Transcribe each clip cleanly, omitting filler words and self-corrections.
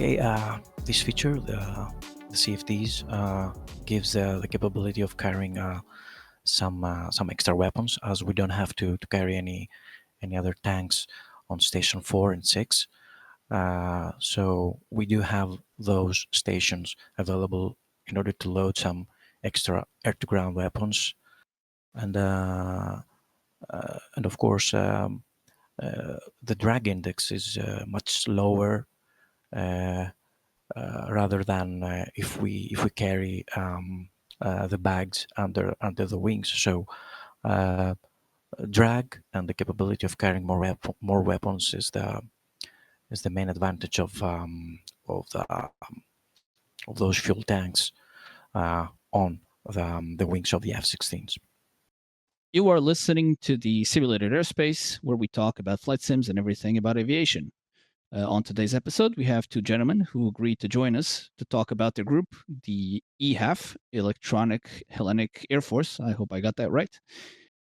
Okay, this feature, the CFDs, gives the capability of carrying some extra weapons, as we don't have to carry any other tanks on station 4 and 6. So we do have those stations available in order to load some extra air-to-ground weapons, and of course the drag index is much lower rather than if we carry the bags under the wings. So drag and the capability of carrying more weapons is the main advantage of those fuel tanks on the wings of the F-16s. You are listening to the Simulated Airspace, where we talk about flight sims and everything about aviation. On today's episode, we have two gentlemen who agreed to join us to talk about their group, the e-HAF, Electronic Hellenic Air Force. I hope I got that right.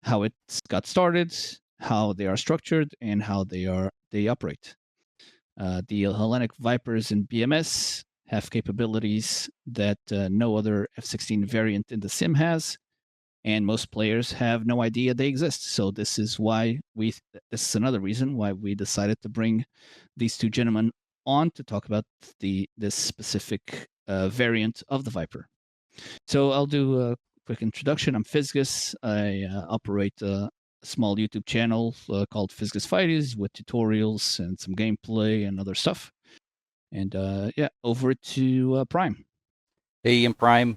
How it got started, how they are structured, and how they operate. The Hellenic Vipers in BMS have capabilities that no other F-16 variant in the sim has, and most players have no idea they exist. So this is another reason why we decided to bring these two gentlemen on to talk about this specific variant of the Viper. So I'll do a quick introduction. I'm Fisgus. I operate a small YouTube channel called Fisgus Fighties with tutorials and some gameplay and other stuff. And over to Prime. Hey, I'm Prime.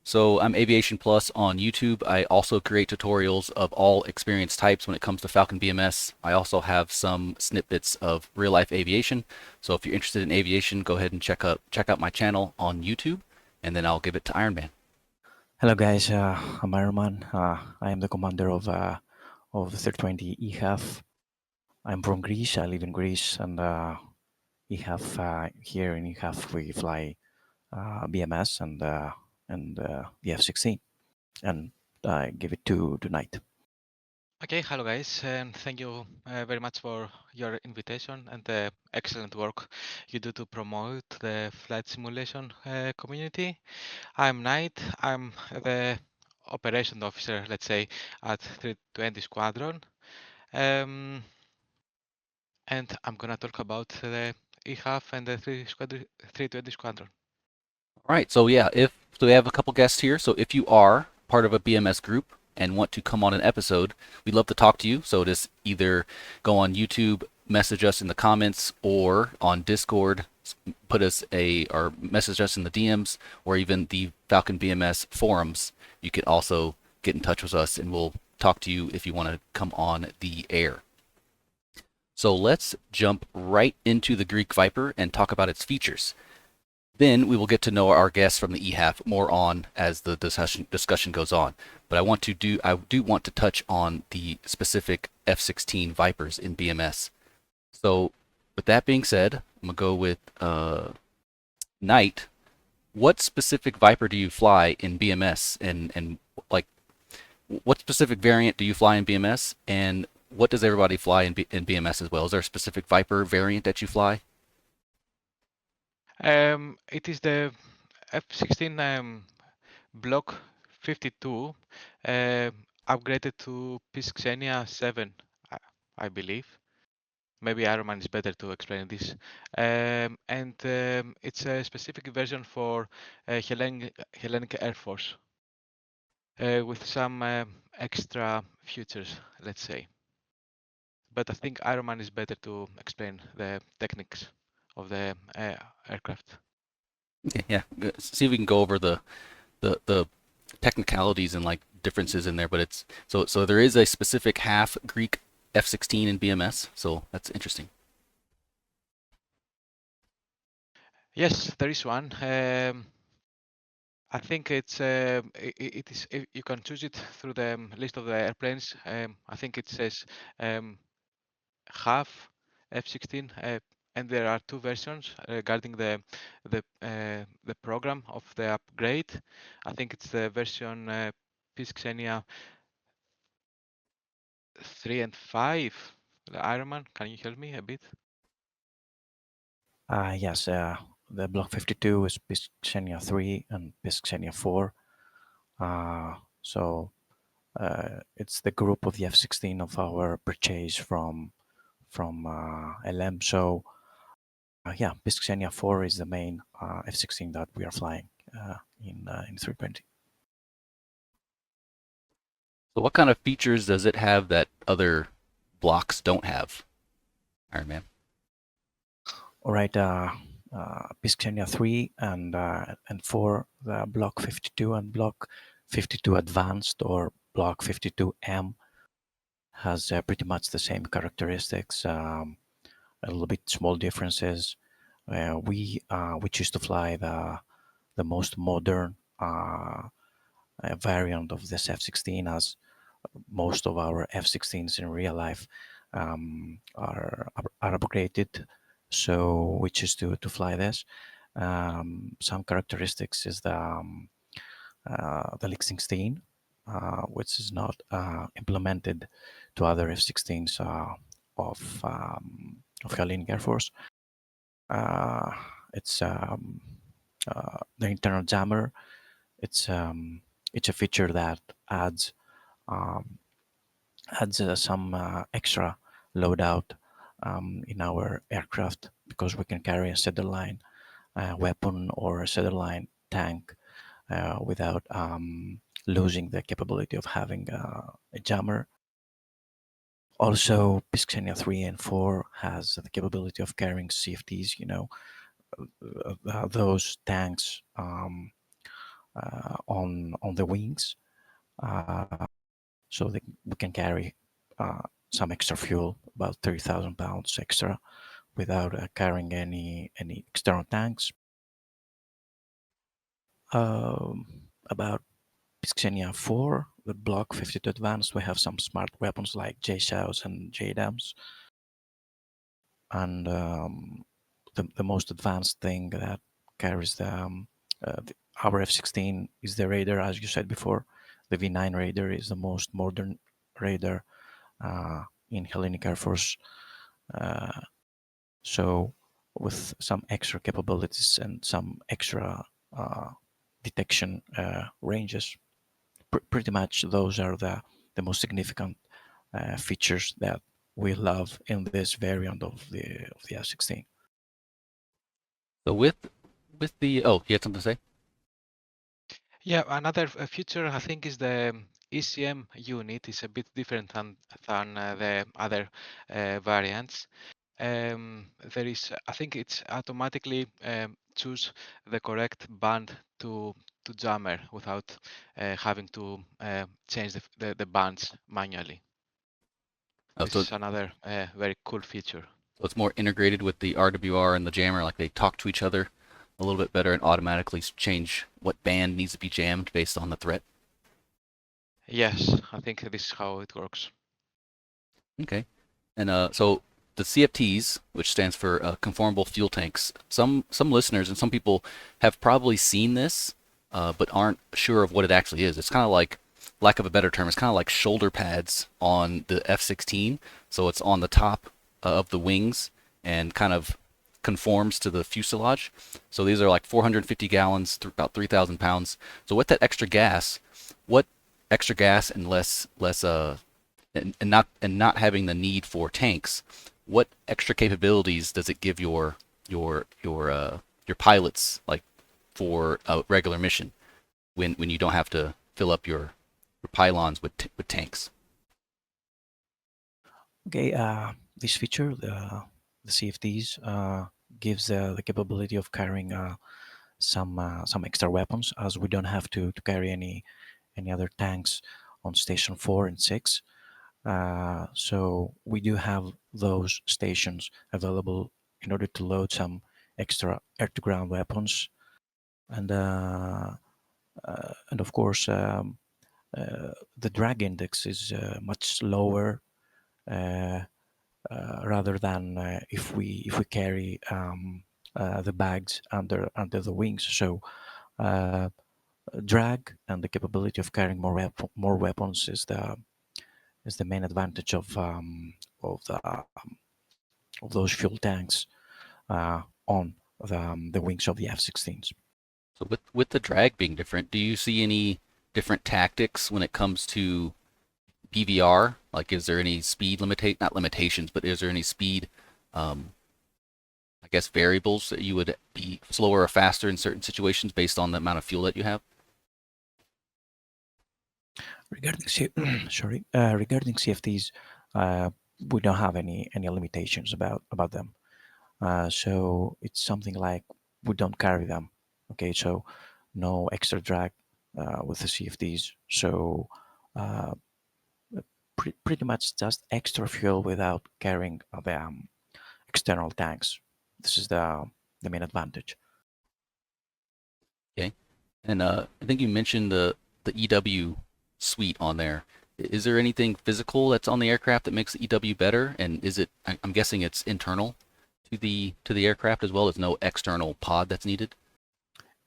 So I'm Aviation Plus on YouTube. I also create tutorials of all experience types when it comes to Falcon BMS. I also have some snippets of real-life aviation. So if you're interested in aviation, go ahead and check out my channel on YouTube, and then I'll give it to Ironman. Hello guys, I'm Ironman. I am the commander of the 320 e-HAF. I'm from Greece. I live in Greece, and e-HAF here in e-HAF we fly BMS and the F-16, and I give it to Knight. Okay, hello guys, and thank you very much for your invitation and the excellent work you do to promote the flight simulation community. I'm Knight. I'm the operation officer, let's say, at 320 Squadron. And I'm gonna talk about the e-HAF and the 320 Squadron. All right, so yeah, we have a couple guests here. So if you are part of a BMS group and want to come on an episode, we'd love to talk to you. So just either go on YouTube, message us in the comments, or on Discord, or message us in the DMs, or even the Falcon BMS forums. You could also get in touch with us, and we'll talk to you if you want to come on the air. So let's jump right into the Greek Viper and talk about its features. Then we will get to know our guests from the e-HAF more on as the discussion goes on. But I do want to touch on the specific F-16 Vipers in BMS. So with that being said, I'm gonna go with Knight. What specific Viper do you fly in BMS, and like what specific variant do you fly in BMS, and what does everybody fly in BMS as well? Is there a specific Viper variant that you fly? It is the F-16 Block 52 upgraded to Xenia 7, I believe. Maybe Ironman is better to explain this. It's a specific version for Hellenic Air Force with some extra features, let's say. But I think Ironman is better to explain the techniques of the aircraft. Okay, yeah. See if we can go over the technicalities and like differences in there. But it's so there is a specific HAF Greek F-16 in BMS, so that's interesting. Yes, there is one. I think it is. You can choose it through the list of the airplanes. I think it says HAF F-16, and there are two versions regarding the program of the upgrade. I think it's the version Xenia 3 and 5. Ironman, can you help me a bit? Yes, the Block 52 is Xenia 3 and Xenia 4. So it's the group of the F-16 of our purchase from LM. So yeah, Xenia 4 is the main F-16 that we are flying in 320. So what kind of features does it have that other blocks don't have, Ironman? All right, Xenia 3 and 4, the Block 52 and Block 52 Advanced or Block 52M has pretty much the same characteristics, a little bit small differences. We choose to fly the most modern variant of this F-16, as most of our F-16s in real life are upgraded. So we choose to fly this. Some characteristics is the Leak 16, which is not implemented to other F-16s of Hellenic Air Force. It's the internal jammer. It's a feature that adds some extra loadout in our aircraft, because we can carry a centerline weapon or a centerline tank without losing the capability of having a jammer. Also, Xenia 3 and 4 has the capability of carrying CFTs, those tanks on the wings, so we can carry some extra fuel, about 30,000 pounds extra, without carrying any external tanks. About Xenia 4, the Block 52 Advanced, we have some smart weapons like J-Shells and JDAMs. And the most advanced thing that carries our F-16 is the radar, as you said before. The V9 radar is the most modern radar in Hellenic Air Force. So with some extra capabilities and some extra detection ranges, pretty much those are the most significant features that we love in this variant of the F-16. So with the you had something to say? Yeah, another feature I think is the ECM unit is a bit different than the other variants. There is, I think it's automatically choose the correct band to jammer without having to change the bands manually. Oh, This so is another very cool feature. So it's more integrated with the RWR and the jammer, like they talk to each other a little bit better and automatically change what band needs to be jammed based on the threat. Yes, I think this is how it works. Okay. And so the CFTs, which stands for Conformable Fuel Tanks, some listeners and some people have probably seen this, but aren't sure of what it actually is. It's kind of like, lack of a better term, it's kind of like shoulder pads on the F-16. So it's on the top of the wings and kind of conforms to the fuselage. So these are like 450 gallons, about 3,000 pounds. So with that extra gas, what extra gas and less and not having the need for tanks, what extra capabilities does it give your pilots, like for a regular mission, when you don't have to fill up your pylons with tanks? Okay, this feature, the CFTs, gives the capability of carrying some extra weapons, as we don't have to carry any other tanks on station 4 and 6. So we do have those stations available in order to load some extra air-to-ground weapons, and of course the drag index is much lower, rather than if we carry the bags under the wings. So drag and the capability of carrying more weapons is the main advantage of those fuel tanks. on the wings of the F-16s. So with the drag being different, do you see any different tactics when it comes to PVR? Like, is there any speed not limitations, but is there any speed, I guess, variables that you would be slower or faster in certain situations based on the amount of fuel that you have? Regarding regarding CFDs, we don't have any limitations about them. So it's something like we don't carry them. Okay, so no extra drag with the CFDs. So pretty much just extra fuel without carrying the external tanks. This is the main advantage. Okay, and I think you mentioned the EW suite on there. Is there anything physical that's on the aircraft that makes the EW better? And is it? I'm guessing it's internal to the aircraft as well. There's no external pod that's needed.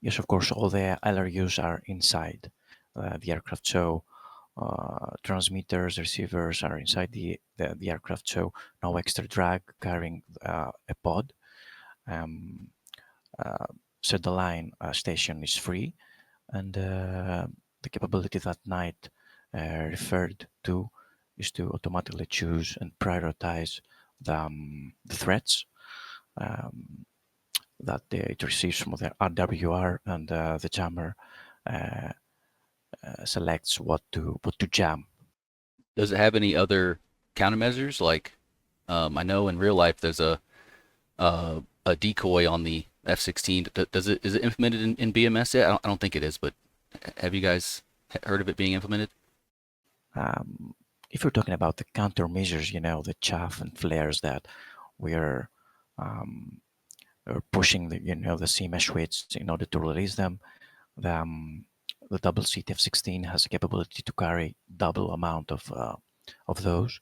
Yes, of course, all the LRUs are inside the aircraft. So transmitters, receivers are inside the aircraft. So no extra drag carrying a pod. So the line station is free, and the capability that Knight referred to is to automatically choose and prioritize the threats that it receives from the RWR, and the jammer selects what to jam. Does it have any other countermeasures? Like, I know in real life there's a decoy on the F-16. Is it implemented in BMS yet? I don't think it is, but have you guys heard of it being implemented? If you're talking about the countermeasures, the chaff and flares that we're pushing the the C-mesh weights in order to release them, the double seat F-16 has a capability to carry double amount of those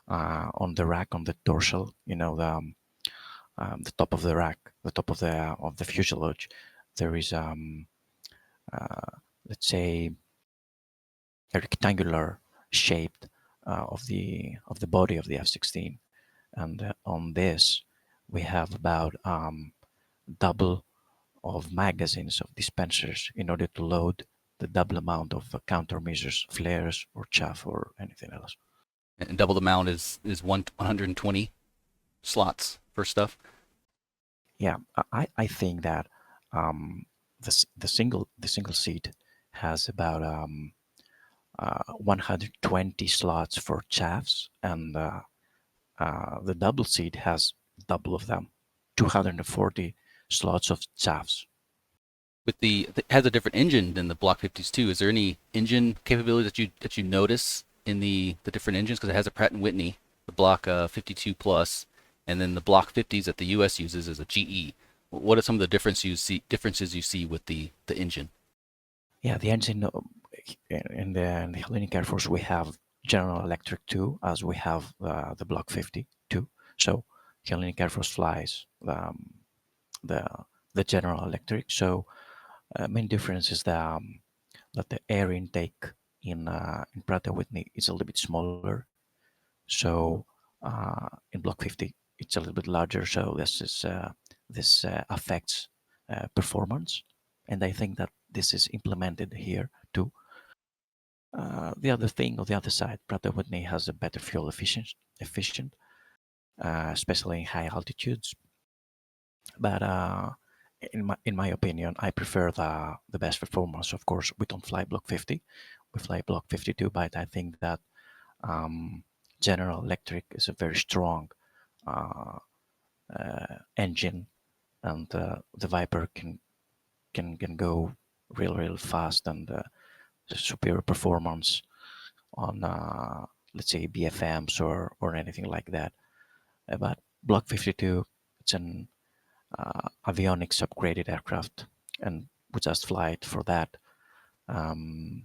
on the rack, on the dorsal. The top of the rack, the top of the fuselage, there is let's say a rectangular shaped of the body of the F-16, and on this we have about double of magazines of dispensers in order to load the double amount of countermeasures, flares or chaff or anything else. And double the amount is 120 slots for stuff. Yeah, I think that the single seat has about 120 slots for chaffs, and the double seat has double of them, 240 slots of chaffs. With it has a different engine than the Block 50s too. Is there any engine capability that you notice in the different engines? Because it has a Pratt & Whitney, the Block 52 Plus, and then the Block 50s that the US uses is a GE. What are some of the differences you see with the engine? Yeah, the engine in the Hellenic Air Force, we have General Electric too, as we have the Block 50 too. So Hellenic Air Force flies the General Electric. So main difference is that the air intake in Pratt & Whitney is a little bit smaller. So in Block 50, it's a little bit larger. So this affects performance, and I think that this is implemented here too. The other thing on the other side, Pratt & Whitney has a better fuel efficient, especially in high altitudes. But in my opinion, I prefer the best performance. Of course, we don't fly Block 50, we fly Block 52. But I think that General Electric is a very strong engine, and the Viper can go real fast, and superior performance on let's say BFMs or anything like that. But Block 52, it's an avionics upgraded aircraft, and we just fly it for that,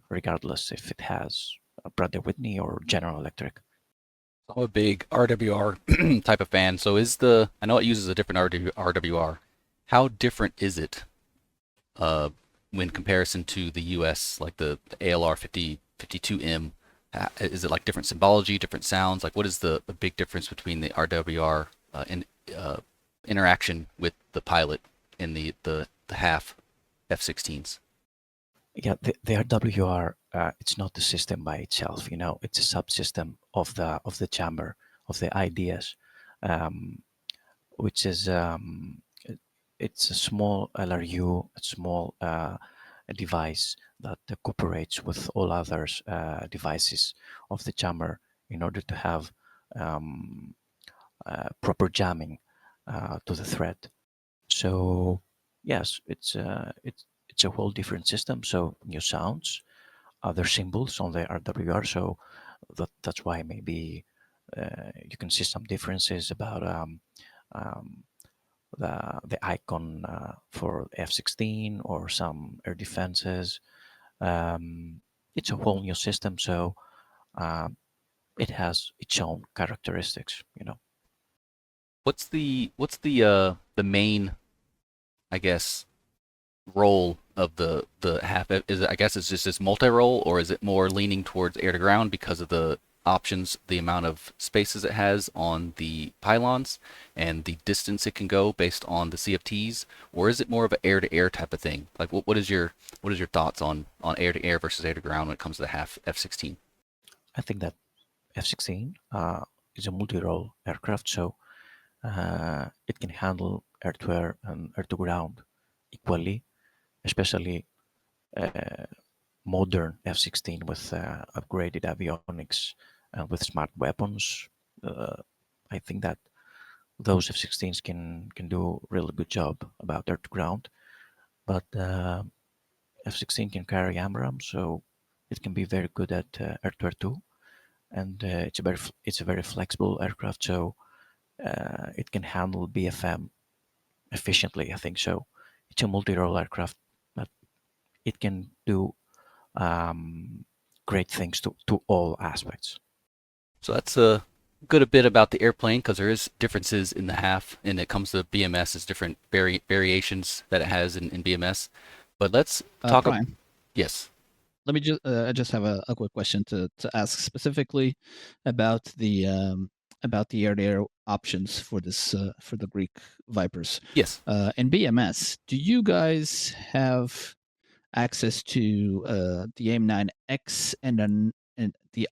regardless if it has a Pratt & Whitney or General Electric. I'm a big RWR type of fan. So I know it uses a different RWR. How different is it when comparison to the US, like the ALR 52M? Is it like different symbology, different sounds? Like, what is the big difference between the RWR interaction with the pilot in the HAF F-16s? Yeah, the RWR, it's not the system by itself. It's a subsystem of the chamber of the IDS, um, which is it's a small LRU, a small device that cooperates with all other devices of the chamber in order to have um, proper jamming to the thread. So yes, it's a whole different system. So new sounds, other symbols on the RWR. So that's why maybe you can see some differences about um, the icon for F-16 or some air defenses. It's a whole new system, so um, it has its own characteristics. What's the main, I guess, role of the HAF? Is it, I guess it's just this multi-role, or is it more leaning towards air to ground because of the options, the amount of spaces it has on the pylons and the distance it can go based on the CFTs, or is it more of an air to air type of thing? Like what is your thoughts on air to air versus air to ground when it comes to the HAF F-16? I think that F-16 is a multi-role aircraft, so it can handle air-to-air and air-to-ground equally, especially uh, modern F-16 with upgraded avionics and with smart weapons. Uh, I think that those F-16s can do a really good job about air-to-ground, but F-16 can carry AMRAAM, so it can be very good at air-to-air too. And it's a very flexible aircraft, so it can handle BFM efficiently. I think so. It's a multi-role aircraft, but it can do great things to all aspects. So that's a good a bit about the airplane because there is differences in the HAF, and it comes to BMS. It's different variations that it has in BMS. But let's talk. Brian, Yes. let me just I just have a quick question to ask specifically about the air-to-air options for this for the Greek Vipers. Yes. In BMS, do you guys have access to the AIM-9X and then the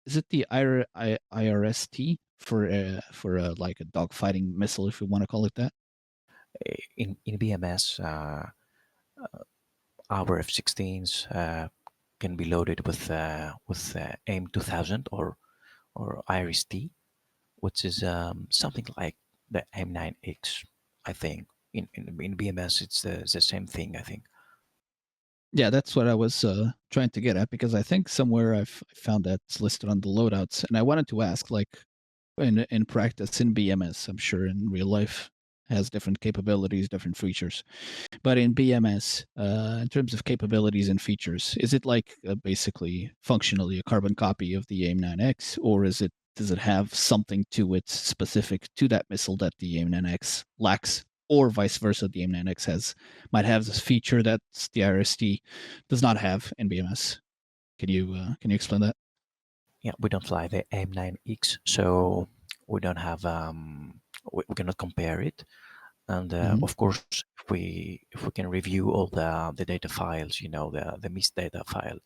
is it the IRST for like a dogfighting missile, if you want to call it that? In BMS, our F-16s can be loaded with AIM 2000 or IRST, which is something like the M9X. I think in BMS it's the same thing. I think. Yeah, that's what I was trying to get at because I think somewhere I've found that's listed on the loadouts, and I wanted to ask, like, in practice in BMS, I'm sure in real life has different capabilities, different features, but in BMS, in terms of capabilities and features, is it like basically functionally a carbon copy of the AIM-9X, or does it have something to it specific to that missile that the AIM-9X lacks? Or vice versa, the AIM-9X might have this feature that the IRST does not have in BMS. Can you explain that? Yeah, we don't fly the M9X, so we don't have we cannot compare it. And Mhm. of course, if we can review all the data files, the missed data file,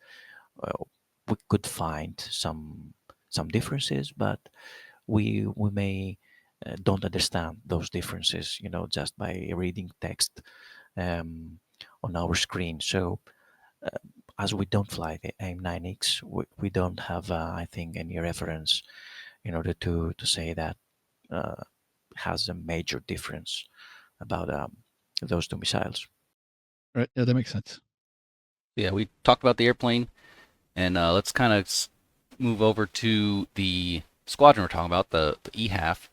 we could find some differences, but we may don't understand those differences, just by reading text um, on our screen. So uh, as we don't fly the AIM-9X, we don't have, I think, any reference in order to say that uh, has a major difference about those two missiles. Right. Yeah, that makes sense. Yeah, we talked about the airplane, and let's kind of move over to the squadron we're talking about, the e-HAF.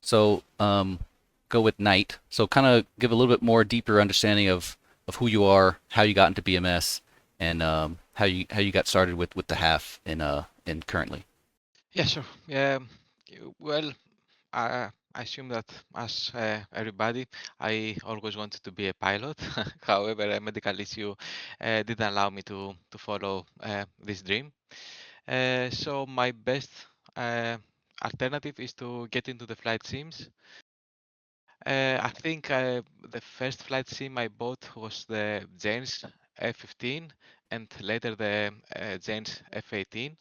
So go with Knight. So kind of give a little bit more deeper understanding of who you are, how you got into BMS, and how you got started with the HAF in currently. Yeah, sure. Well, I assume that as everybody, I always wanted to be a pilot. However, a medical issue didn't allow me to follow this dream. So my best uh, alternative is to get into the flight sims. I think the first flight sim I bought was the Janes F-15 and later the Janes F-18.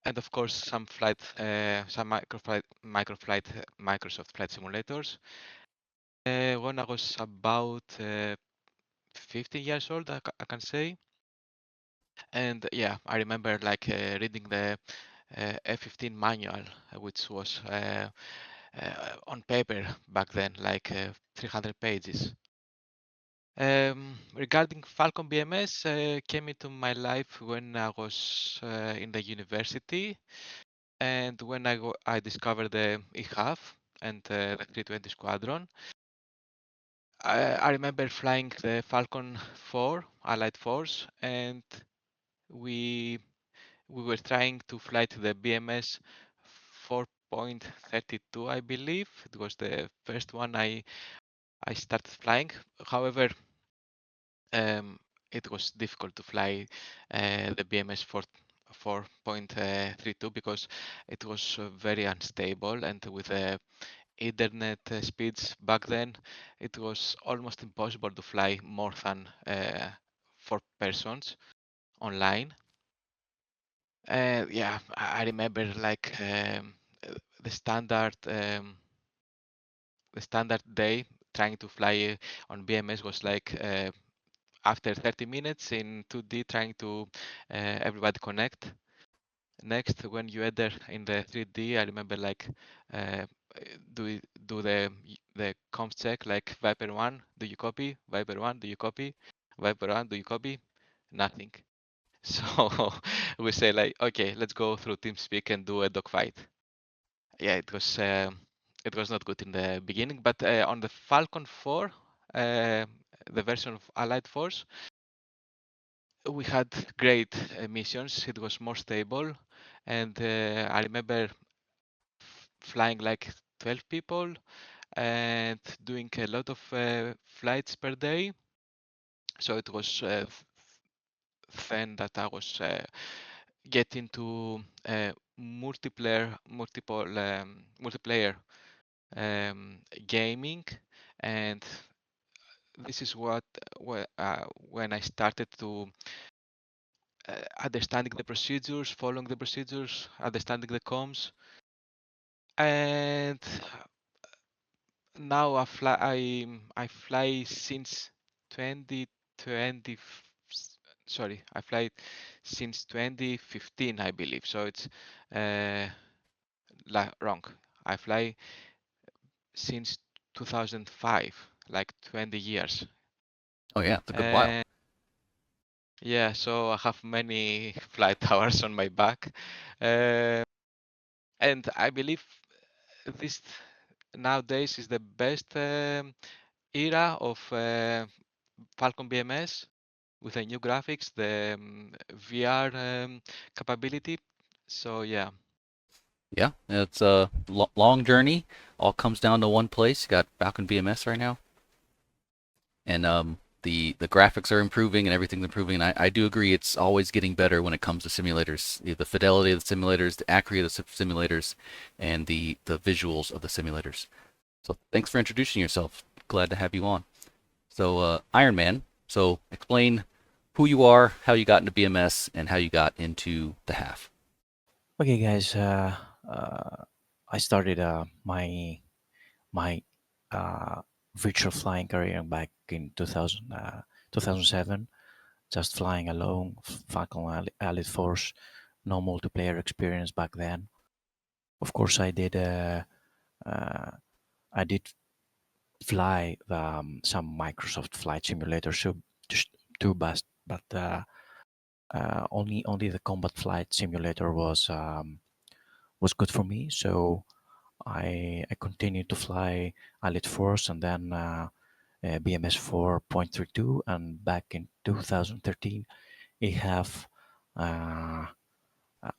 And of course, some Microsoft flight simulators. When I was about 15 years old, I can say. And yeah, I remember like reading the F-15 manual, which was on paper back then, like 300 pages. Regarding Falcon BMS, came into my life when I was in the university, and when I discovered the e-HAF and the 320 Squadron. I remember flying the Falcon 4 Allied Force, and we were trying to fly to the BMS 4.32, I believe. It was the first one I started flying. However, it was difficult to fly the BMS 4.32 because it was very unstable, and with the internet speeds back then, it was almost impossible to fly more than 4 persons online. Yeah, I remember like the standard day trying to fly on BMS was like after 30 minutes in 2D trying to everybody connect. Next, when you enter in the 3D, I remember like do the comms check like Viper 1, do you copy? Viper 1, do you copy? Viper 1, do you copy? Nothing. So we say like, okay, let's go through TeamSpeak and do a dogfight. Yeah, it was not good in the beginning, but on the Falcon 4, the version of Allied Force, we had great missions. It was more stable, and I remember flying like 12 people and doing a lot of flights per day. So it was then that I was getting to multiplayer gaming, and this is when I started to understanding the procedures, following the procedures, understanding the comms, and now I fly since 2020. Sorry, I fly since 2015, I believe. So it's uh, wrong. I fly since 2005, like 20 years. Oh yeah, it's a good while. Yeah, so I have many flight hours on my back, and I believe this nowadays is the best era of Falcon BMS with the new graphics, the VR capability. So yeah. Yeah, it's a long journey. All comes down to one place. You got Falcon BMS right now, and the graphics are improving and everything's improving. And I do agree, it's always getting better when it comes to simulators. The fidelity of the simulators, the accuracy of the simulators, and the visuals of the simulators. So thanks for introducing yourself. Glad to have you on. So Ironman. So explain who you are, how you got into BMS, and how you got into the HAF. Okay, guys. I started my virtual flying career back in 2007, just flying alone, Falcon Allied Force, no multiplayer experience back then. Of course, I did fly some Microsoft flight simulators, so just too best, but only the combat flight simulator was good for me. So I continued to fly Allied Force and then BMS 4.32, and back in 2013,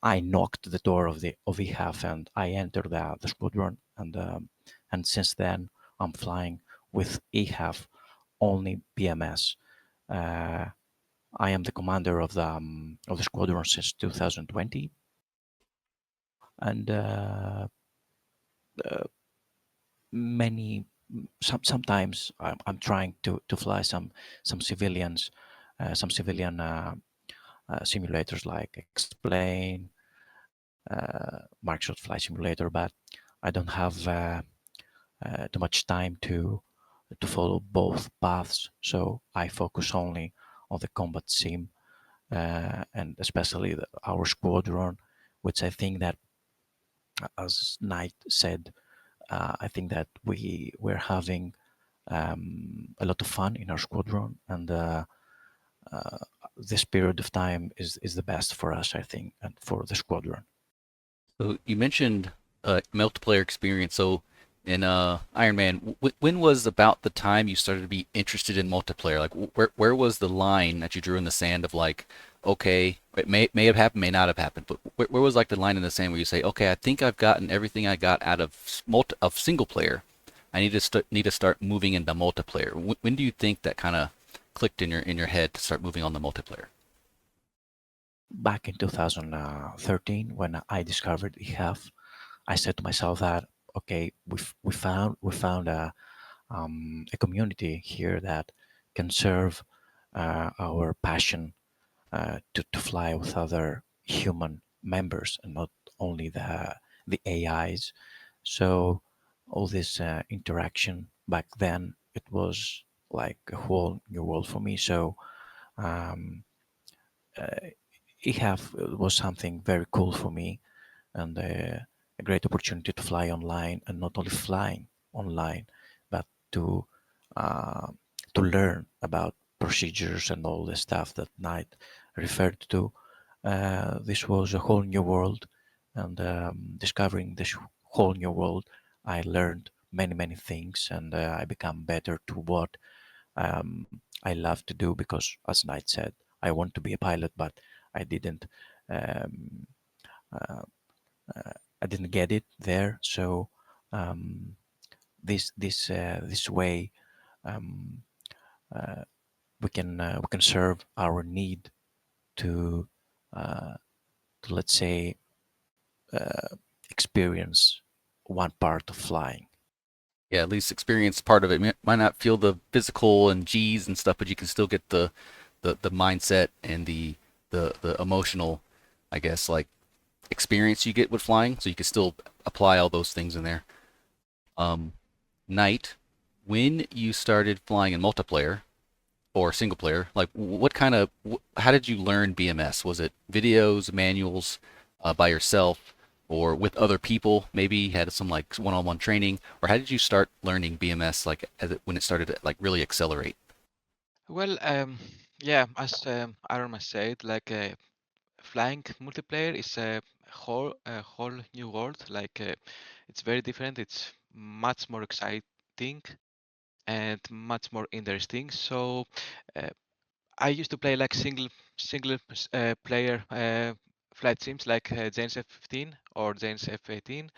I knocked the door of e-HAF and I entered the squadron, and since then I'm flying with e-HAF only BMS. I am the commander of the squadron since 2020, and many sometimes I'm trying to fly some civilians, some civilian simulators like Explain, Microsoft Flight Simulator, but I don't have too much time to follow both paths. So I focus only on the combat sim, and especially our squadron, which I think that, as Knight said, I think that we're having a lot of fun in our squadron, and uh, this period of time is the best for us, I think, and for the squadron. So you mentioned multiplayer experience. So in Ironman, when was about the time you started to be interested in multiplayer? Like where was the line that you drew in the sand of like, okay, it may have happened, may not have happened, but where was like the line in the sand where you say, okay, I think I've gotten everything I got out of single player. I need to start moving into multiplayer. When do you think that kind of clicked in your head to start moving on the multiplayer? Back in 2013, when I discovered e-HAF, I said to myself that, okay, we found a community here that can serve our passion to fly with other human members and not only the AIs. So all this interaction back then, it was like a whole new world for me. So um, uh, e-HAF was something very cool for me, and a great opportunity to fly online, and not only flying online, but to uh, to learn about procedures and all the stuff that Knight referred to. This was a whole new world, and discovering this whole new world, I learned many things, and I become better to what I love to do, because, as Knight said, I want to be a pilot, but I didn't. Um, uh, I didn't get it there. So um, this way, um, uh, we can serve our need to uh, let's say uh, experience one part of flying. Yeah, at least experience part of it. Might not feel the physical and G's and stuff, but you can still get the mindset and the emotional, I guess, like experience you get with flying. So you can still apply all those things in there. Um, Knight, when you started flying in multiplayer or single player, like what kind of, how did you learn BMS? Was it videos, manuals, by yourself, or with other people? Maybe you had some like one-on-one training, or how did you start learning BMS like when it started to like really accelerate? Well, yeah, as Ironman said, like flying multiplayer is a whole new world. Like it's very different. It's much more exciting and much more interesting. So uh, I used to play like single player flight sims like Jane's F-15 or Jane's F-18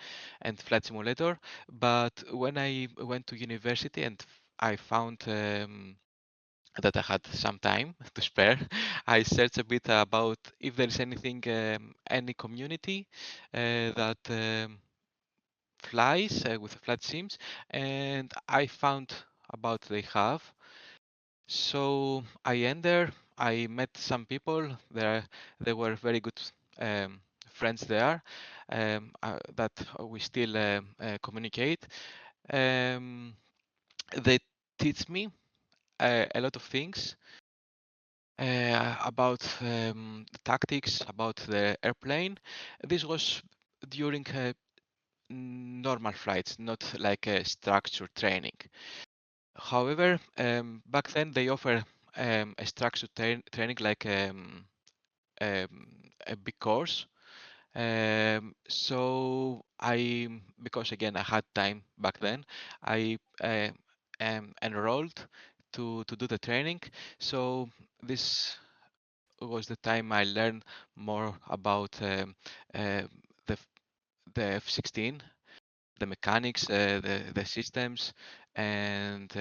and Flight Simulator. But when I went to university and I found that I had some time to spare, I searched a bit about if there is anything, any community that flies with flight sims, and I found about they have. So I entered. I met some people there. They were very good um, friends there that we still communicate. Um, they teach me a lot of things about tactics, about the airplane. This was during normal flights, not like a structured training. However, back then they offer a structured training like a big course. So because again I had time back then, I enrolled to do the training. So this was the time I learned more about uh, the the F-16, the mechanics, the systems, and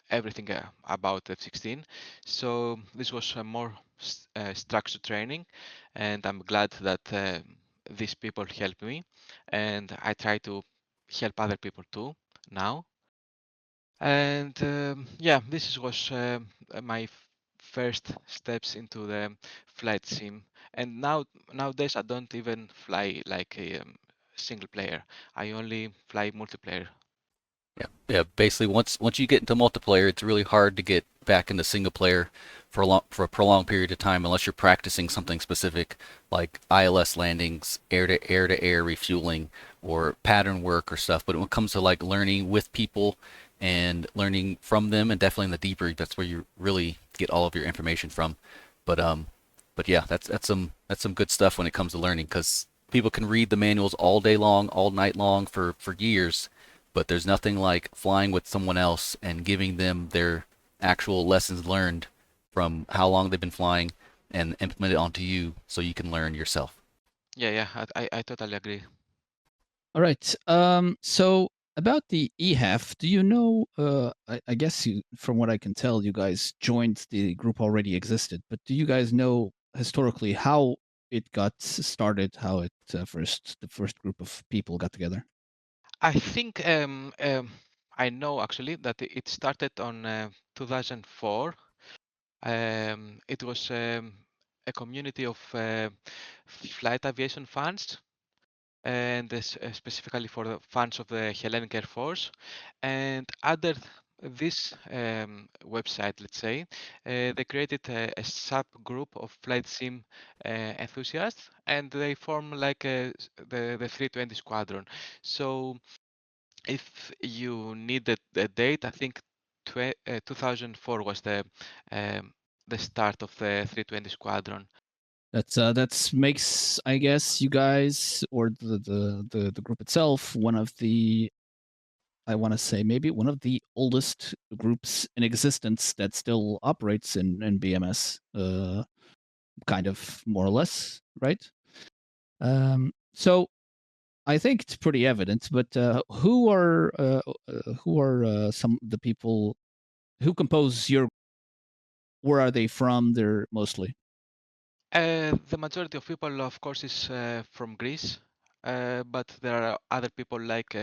everything about F-16. So this was a more structured training, and I'm glad that these people helped me, and I try to help other people too, now. And yeah, this was my first steps into the flight sim. And nowadays I don't even fly like a single player. I only fly multiplayer. Yeah. Basically, once you get into multiplayer, it's really hard to get back into single player for a prolonged period of time unless you're practicing something specific like ILS landings, air to air refueling, or pattern work or stuff. But when it comes to like learning with people and learning from them, and definitely in the debrief, that's where you really get all of your information from. But but yeah, that's some good stuff when it comes to learning because people can read the manuals all day long, all night long for years, but there's nothing like flying with someone else and giving them their actual lessons learned from how long they've been flying and implement it onto you so you can learn yourself. Yeah, I totally agree. All right. So about the e-HAF, do you know? I guess you, from what I can tell, you guys joined the group already existed. But do you guys know historically how it got started? How it the first group of people got together? I think I know actually that it started on 2004. It was a community of flight aviation fans, and specifically for the fans of the Hellenic Air Force. And under this website, let's say, they created a subgroup of flight sim enthusiasts, and they form like the 320 squadron. So if you need the date, I think 2004 was the start of the 320 squadron. That's makes, I guess, you guys or the group itself one of the, I want to say, maybe one of the oldest groups in existence that still operates in BMS, kind of more or less, right? So I think it's pretty evident. But who are some the people who compose your? Where are they from? They're mostly. The majority of people, of course, is from Greece, but there are other people like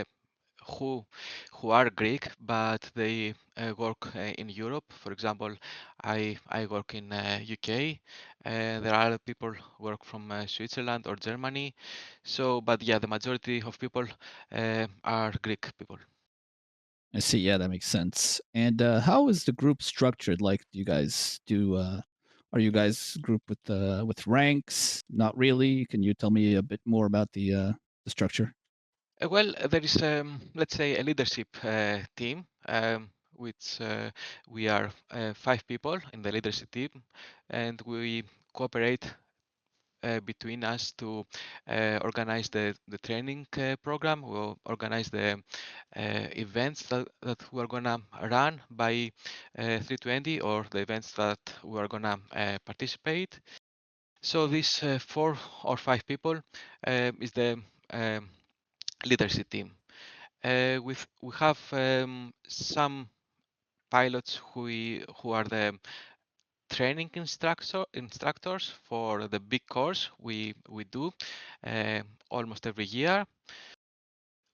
who who are Greek, but they work in Europe. For example, I work in UK. There are other people who work from Switzerland or Germany. So, but yeah, the majority of people are Greek people. I see. Yeah, that makes sense. And how is the group structured? Like, do you guys do? Are you guys group with ranks? Not really. Can you tell me a bit more about the structure? Well, there is, let's say, a leadership team, which we are 5 people in the leadership team, and we cooperate between us to organize the training program. We'll organize the events that we're gonna run by 320 or the events that we're gonna participate. So these 4 or 5 people is the leadership team. We have some pilots who are the training instructors for the big course we do almost every year.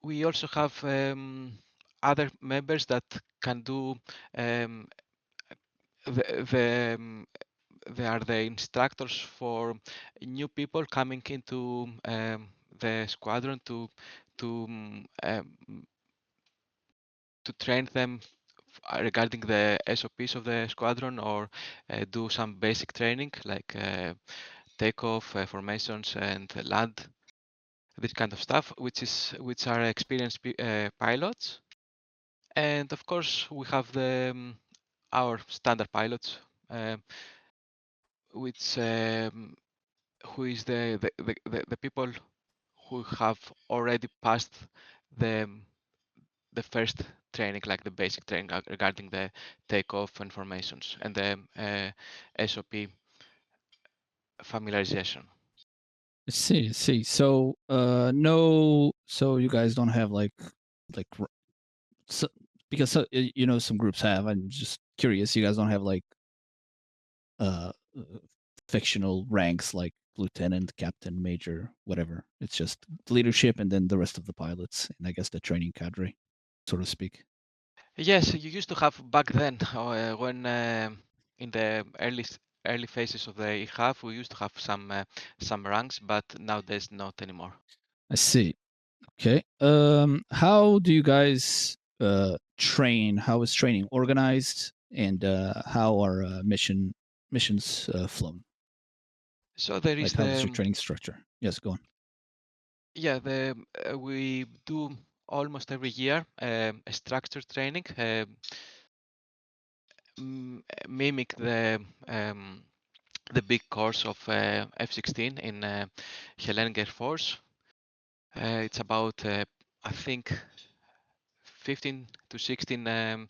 We also have other members that can do um, the they are the instructors for new people coming into the squadron to to train them regarding the SOPs of the squadron or do some basic training like takeoff, formations, and land, this kind of stuff, which are experienced pilots. And of course, we have our standard pilots, uh, which who is the people who have already passed the the first training, like the basic training regarding the takeoff and formations and the SOP familiarization. I see. I see. So, no. So you guys don't have like so, because you know some groups have. I'm just curious. You guys don't have like uh fictional ranks like lieutenant, captain, major, whatever. It's just leadership and then the rest of the pilots and I guess the training cadre. so to speak? Yes, you used to have back then when in the early phases of the e-HAF, we used to have some ranks, but nowadays not anymore. I see. Okay. How do you guys train? How is training organized, and how are missions flown? So there is Like, how is your the training structure? Yes, go on. yeah the we do almost every year a structured training, mimic the big course of F-16 in Hellenic Air Force. It's about I think 15 to 16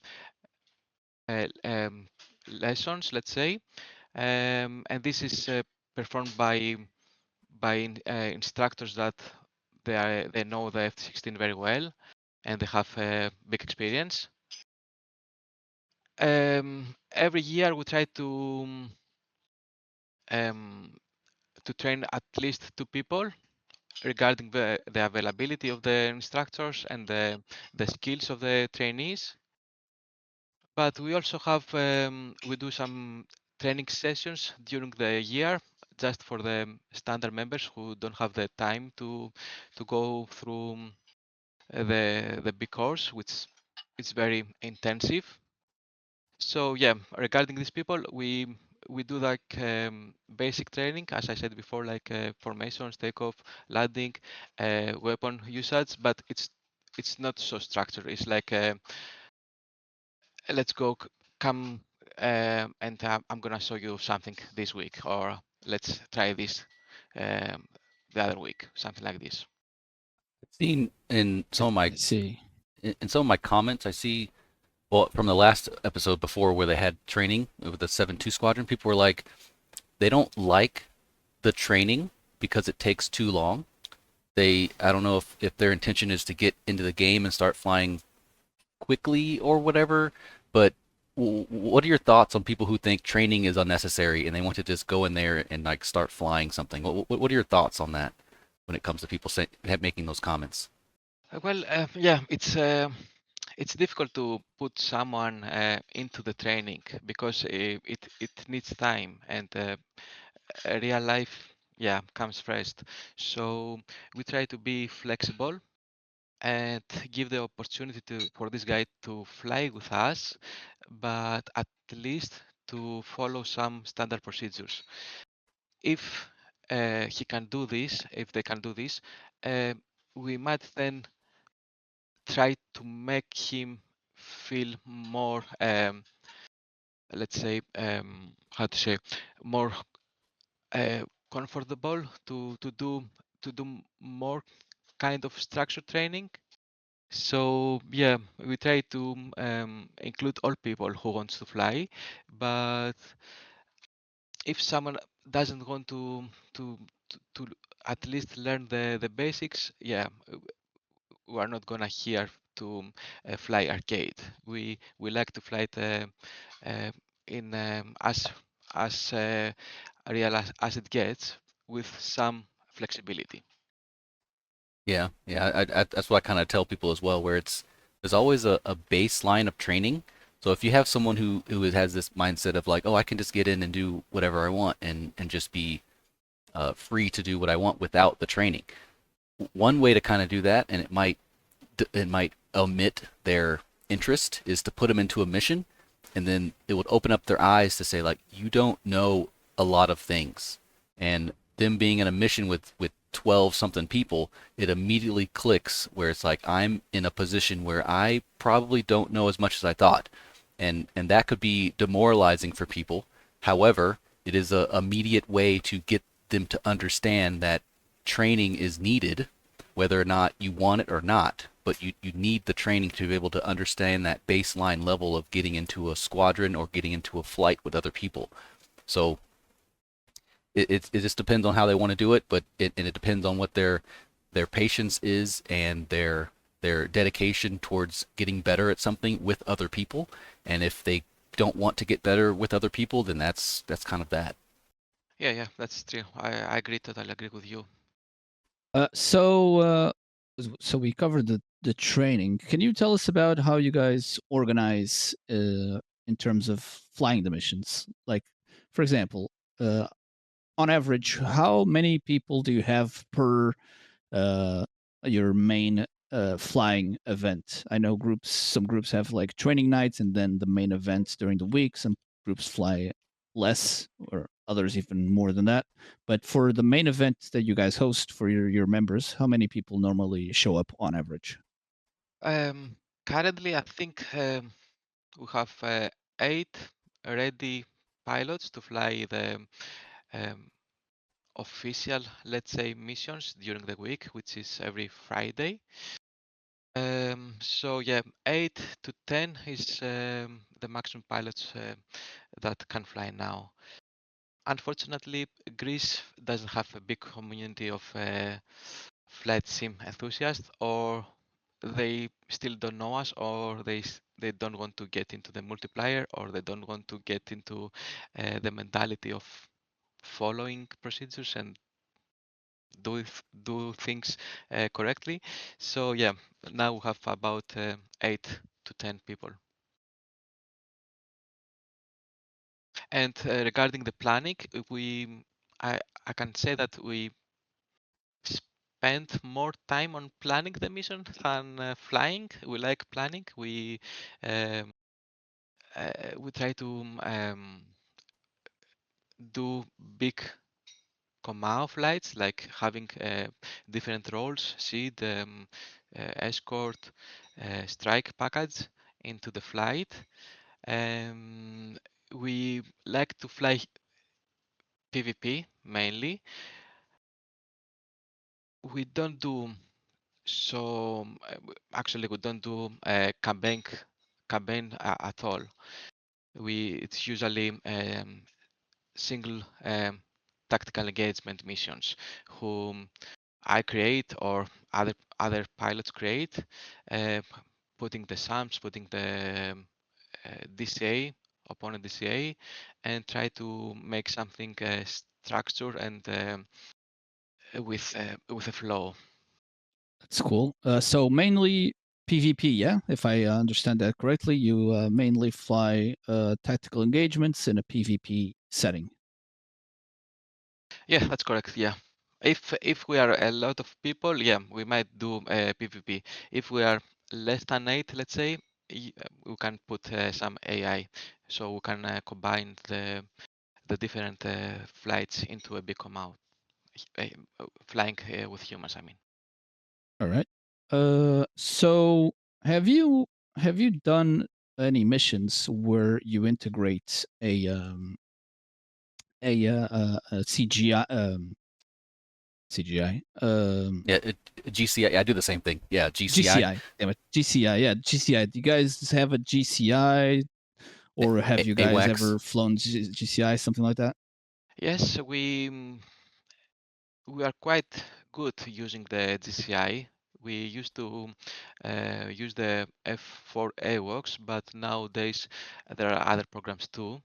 lessons, let's say, and this is performed by instructors that they know the F-16 very well and they have big experience. Every year we try to train at least 2 people regarding the availability of the instructors and the skills of the trainees. But we also have we do some training sessions during the year just for the standard members who don't have the time to go through the big course, which is very intensive. So yeah, regarding these people, we do like basic training, as I said before, like formations, takeoff, landing, weapon usage, but it's not so structured. It's like let's go, come, and I'm gonna show you something this week, or let's try this the other week, something like this. I've seen in some of my I see. in some of my comments, I see, well, from the last episode before where they had training with the 7-2 squadron, people were like, they don't like the training because it takes too long. I don't know if their intention is to get into the game and start flying quickly or whatever, but what are your thoughts on people who think training is unnecessary and they want to just go in there and like start flying something? What are your thoughts on that when it comes to people making those comments? Well, yeah, it's difficult to put someone into the training because it needs time and real life, yeah, comes first. So we try to be flexible and give the opportunity for this guy to fly with us, but at least to follow some standard procedures. If he can do this, if they can do this, uh, we might then try to make him feel more, let's say, how to say, more comfortable to do more kind of structured training. So yeah, we try to include all people who wants to fly, but if someone doesn't want to at least learn the basics, yeah, we are not gonna here to fly arcade. We like to fly it in as real as it gets with some flexibility. Yeah, that's what I kind of tell people as well, where there's always a baseline of training. So if you have someone who has this mindset of like, oh, I can just get in and do whatever I want and just be free to do what I want without the training. One way to kind of do that, and it might omit their interest, is to put them into a mission, and then it would open up their eyes to say like, you don't know a lot of things, and them being in a mission with 12 something people, it immediately clicks where it's like, I'm in a position where I probably don't know as much as I thought, and that could be demoralizing for people. However, it is a immediate way to get them to understand that training is needed, whether or not you want it or not, but you need the training to be able to understand that baseline level of getting into a squadron or getting into a flight with other people. So it just depends on how they want to do it, but it depends on what their patience is and their dedication towards getting better at something with other people. And if they don't want to get better with other people, then that's kind of that. Yeah, that's true. I agree, totally agree with you. So So we covered the training. Can you tell us about how you guys organize in terms of flying the missions? Like, for example, on average, how many people do you have per your main flying event? I know some groups have like training nights and then the main events during the week. Some groups fly less or others even more than that. But for the main event that you guys host for your members, how many people normally show up on average? Currently, I think we have 8 ready pilots to fly the um, official, let's say, missions during the week, which is every Friday. So yeah, 8 to 10 is the maximum pilots that can fly now. Unfortunately, Greece doesn't have a big community of flight sim enthusiasts, or they still don't know us, or they don't want to get into the multiplier, or they don't want to get into the mentality of following procedures and do things correctly. So yeah, now we have about 8 to 10 people. And regarding the planning, I can say that we spend more time on planning the mission than flying. We like planning. We try to do big command flights, like having different roles, SEAD, escort, strike package into the flight. We like to fly PvP mainly. We don't do so. Actually, we don't do campaign at all. It's usually single tactical engagement missions, whom I create or other pilots create, uh, putting the SAMs, putting the DCA, opponent DCA, and try to make something structured and with a flow. That's cool. So mainly PvP, yeah. If I understand that correctly, you mainly fly tactical engagements in a PvP setting. Yeah, that's correct. Yeah. If we are a lot of people, yeah, we might do PvP. If we are less than 8, let's say, we can put some AI, so we can combine the different flights into a big amount, uh, flying with humans, I mean. All right. So have you done any missions where you integrate a CGI CGI Yeah, GCI. I do the same thing. Yeah, GCI. GCI, damn it, GCI, yeah, GCI. Do you guys have a GCI, or have you guys AWACS. ever flown GCI, something like that? Yes, we are quite good using the GCI. We used to use the F4 AWACS, but nowadays there are other programs too.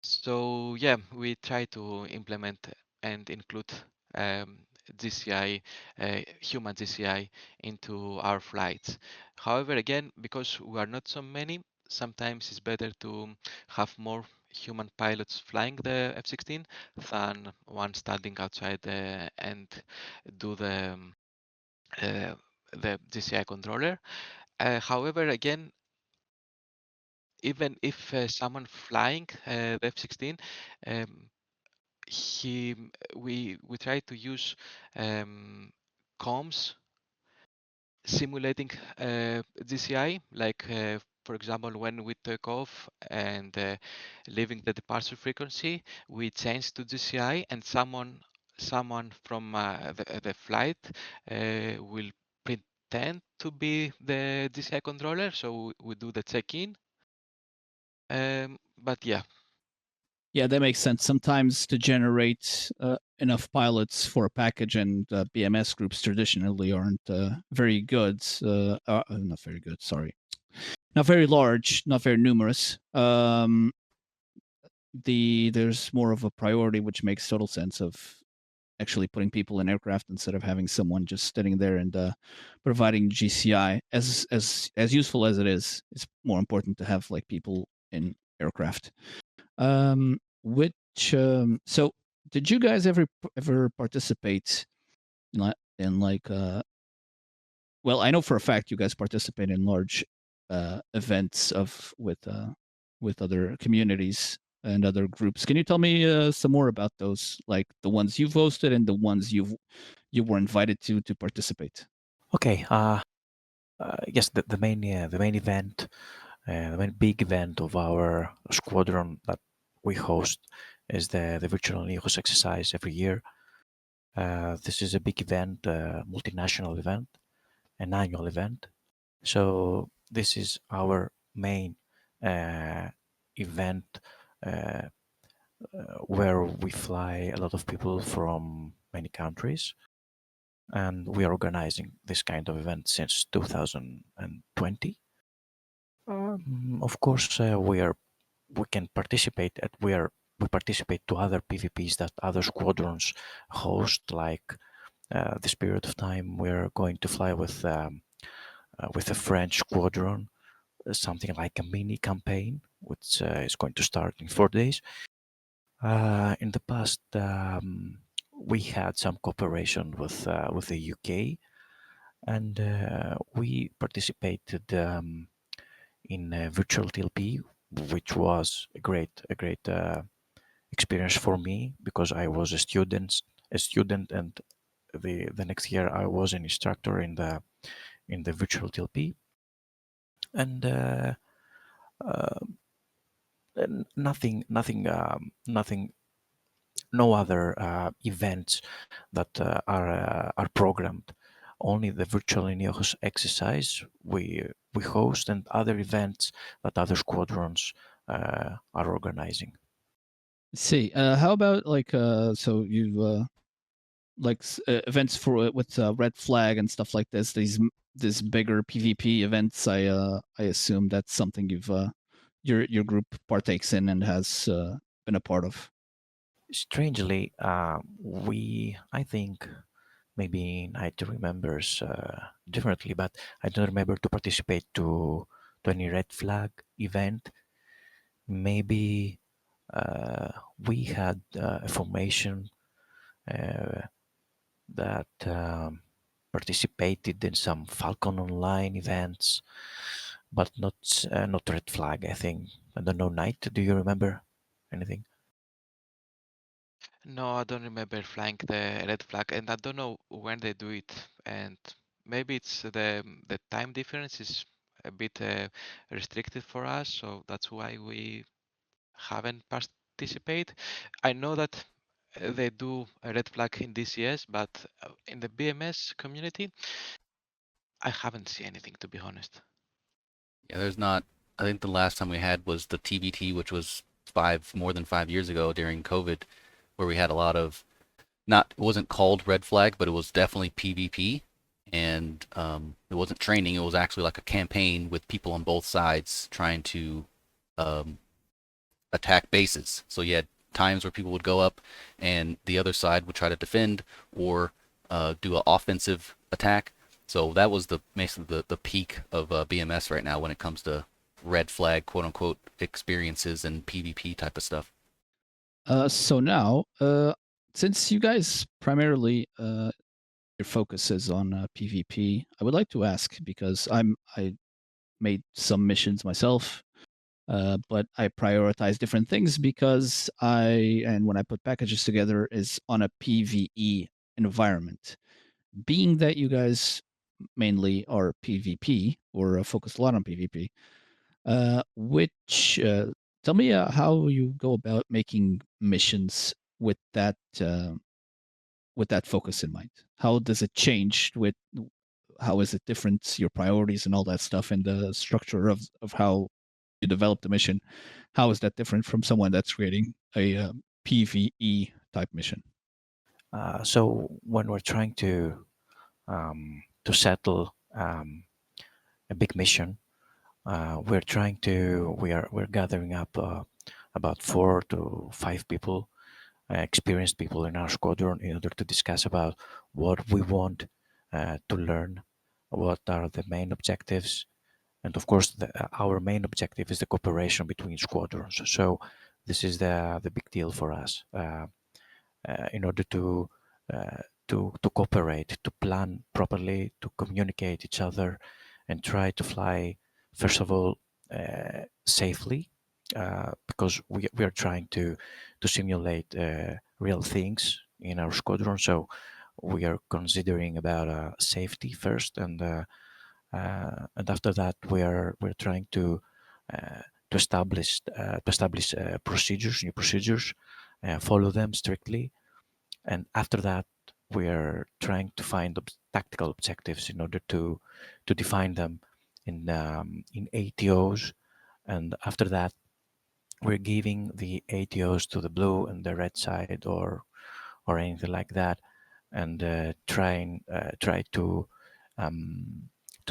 So yeah, we try to implement and include GCI, human GCI into our flights. However, again, because we are not so many, sometimes it's better to have more human pilots flying the F-16 than one standing outside and do uh, the GCI controller. However, again, even if someone flying the F-16, um, he we try to use comms simulating GCI, like for example, when we take off and leaving the departure frequency, we change to GCI, and someone from the flight will pretend to be the GCI controller, so we do the check-in. But yeah. Yeah, that makes sense. Sometimes to generate enough pilots for a package, and BMS groups traditionally aren't very good. Not very good, sorry. Not very large, not very numerous. There's more of a priority, which makes total sense of actually putting people in aircraft instead of having someone just sitting there and providing GCI. As useful as it is, it's more important to have like people in aircraft. So did you guys ever participate in like well, I know for a fact you guys participate in large events with other communities and other groups. Can you tell me some more about those, like the ones you've hosted and the ones you were invited to participate? Okay. Yes, the main event, the main big event of our squadron that we host is the virtual e-HAF exercise every year. This is a big event, multinational event, an annual event. So this is our main event uh, where we fly a lot of people from many countries, and we are organizing this kind of event since 2020. Of course, we can participate at we participate to other PVPs that other squadrons host. Like this period of time, we're going to fly with a French squadron, something like a mini campaign, which is going to start in 4 days. In the past, we had some cooperation with the UK, and we participated in virtual TLP, which was a great experience for me because I was a student, and the next year I was an instructor in the virtual TLP, and uh, nothing, no other events that are programmed. Only the virtual e-HAF exercise we host, and other events that other squadrons are organizing. See, how about like so you like events for with red flag and stuff like this, these bigger PvP events. I assume that's something your group partakes in and has been a part of. Strangely, I think maybe Night remembers differently, but I don't remember to participate to any red flag event. Maybe we had a formation uh, that participated in some Falcon online events, but not red flag. I think I don't know. Night, do you remember anything? No, I don't remember flying the red flag, and I don't know when they do it. And maybe it's the time difference is a bit restricted for us, so that's why we haven't participated. I know that they do a red flag in DCS, but in the BMS community, I haven't seen anything, to be honest. Yeah, there's not. I think the last time we had was the TBT, which was more than 5 years ago during COVID, where we had a lot of not. It wasn't called red flag, but it was definitely PvP, and it wasn't training. It was actually like a campaign with people on both sides trying to um, attack bases. So you had times where people would go up, and the other side would try to defend or do an offensive attack. So that was basically the peak of BMS right now when it comes to red flag quote unquote experiences and PvP type of stuff. So now, since you guys primarily your focus is on PvP, I would like to ask because I made some missions myself, but I prioritize different things because and when I put packages together is on a PvE environment. Being that you guys mainly are PvP or focus a lot on PvP, which tell me how you go about making missions uh, with that focus in mind. How does it change with how is it different, your priorities and all that stuff, and the structure of how you develop the mission? How is that different from someone that's creating a PvE type mission? So when we're trying to settle a big mission, we're gathering up about 4 to 5 people experienced people in our squadron in order to discuss about what we want to learn, what are the main objectives, and of course our main objective is the cooperation between squadrons. So this is the big deal for us, in order to cooperate, to plan properly, to communicate each other, and try to fly first of all safely, because we are trying to simulate real things in our squadron. So we are considering about safety first, and after that we're trying to establish procedures, new procedures, follow them strictly, and after that we are trying to find tactical objectives in order to define them in ATOs, and after that we're giving the ATOs to the blue and the red side, or anything like that, and try to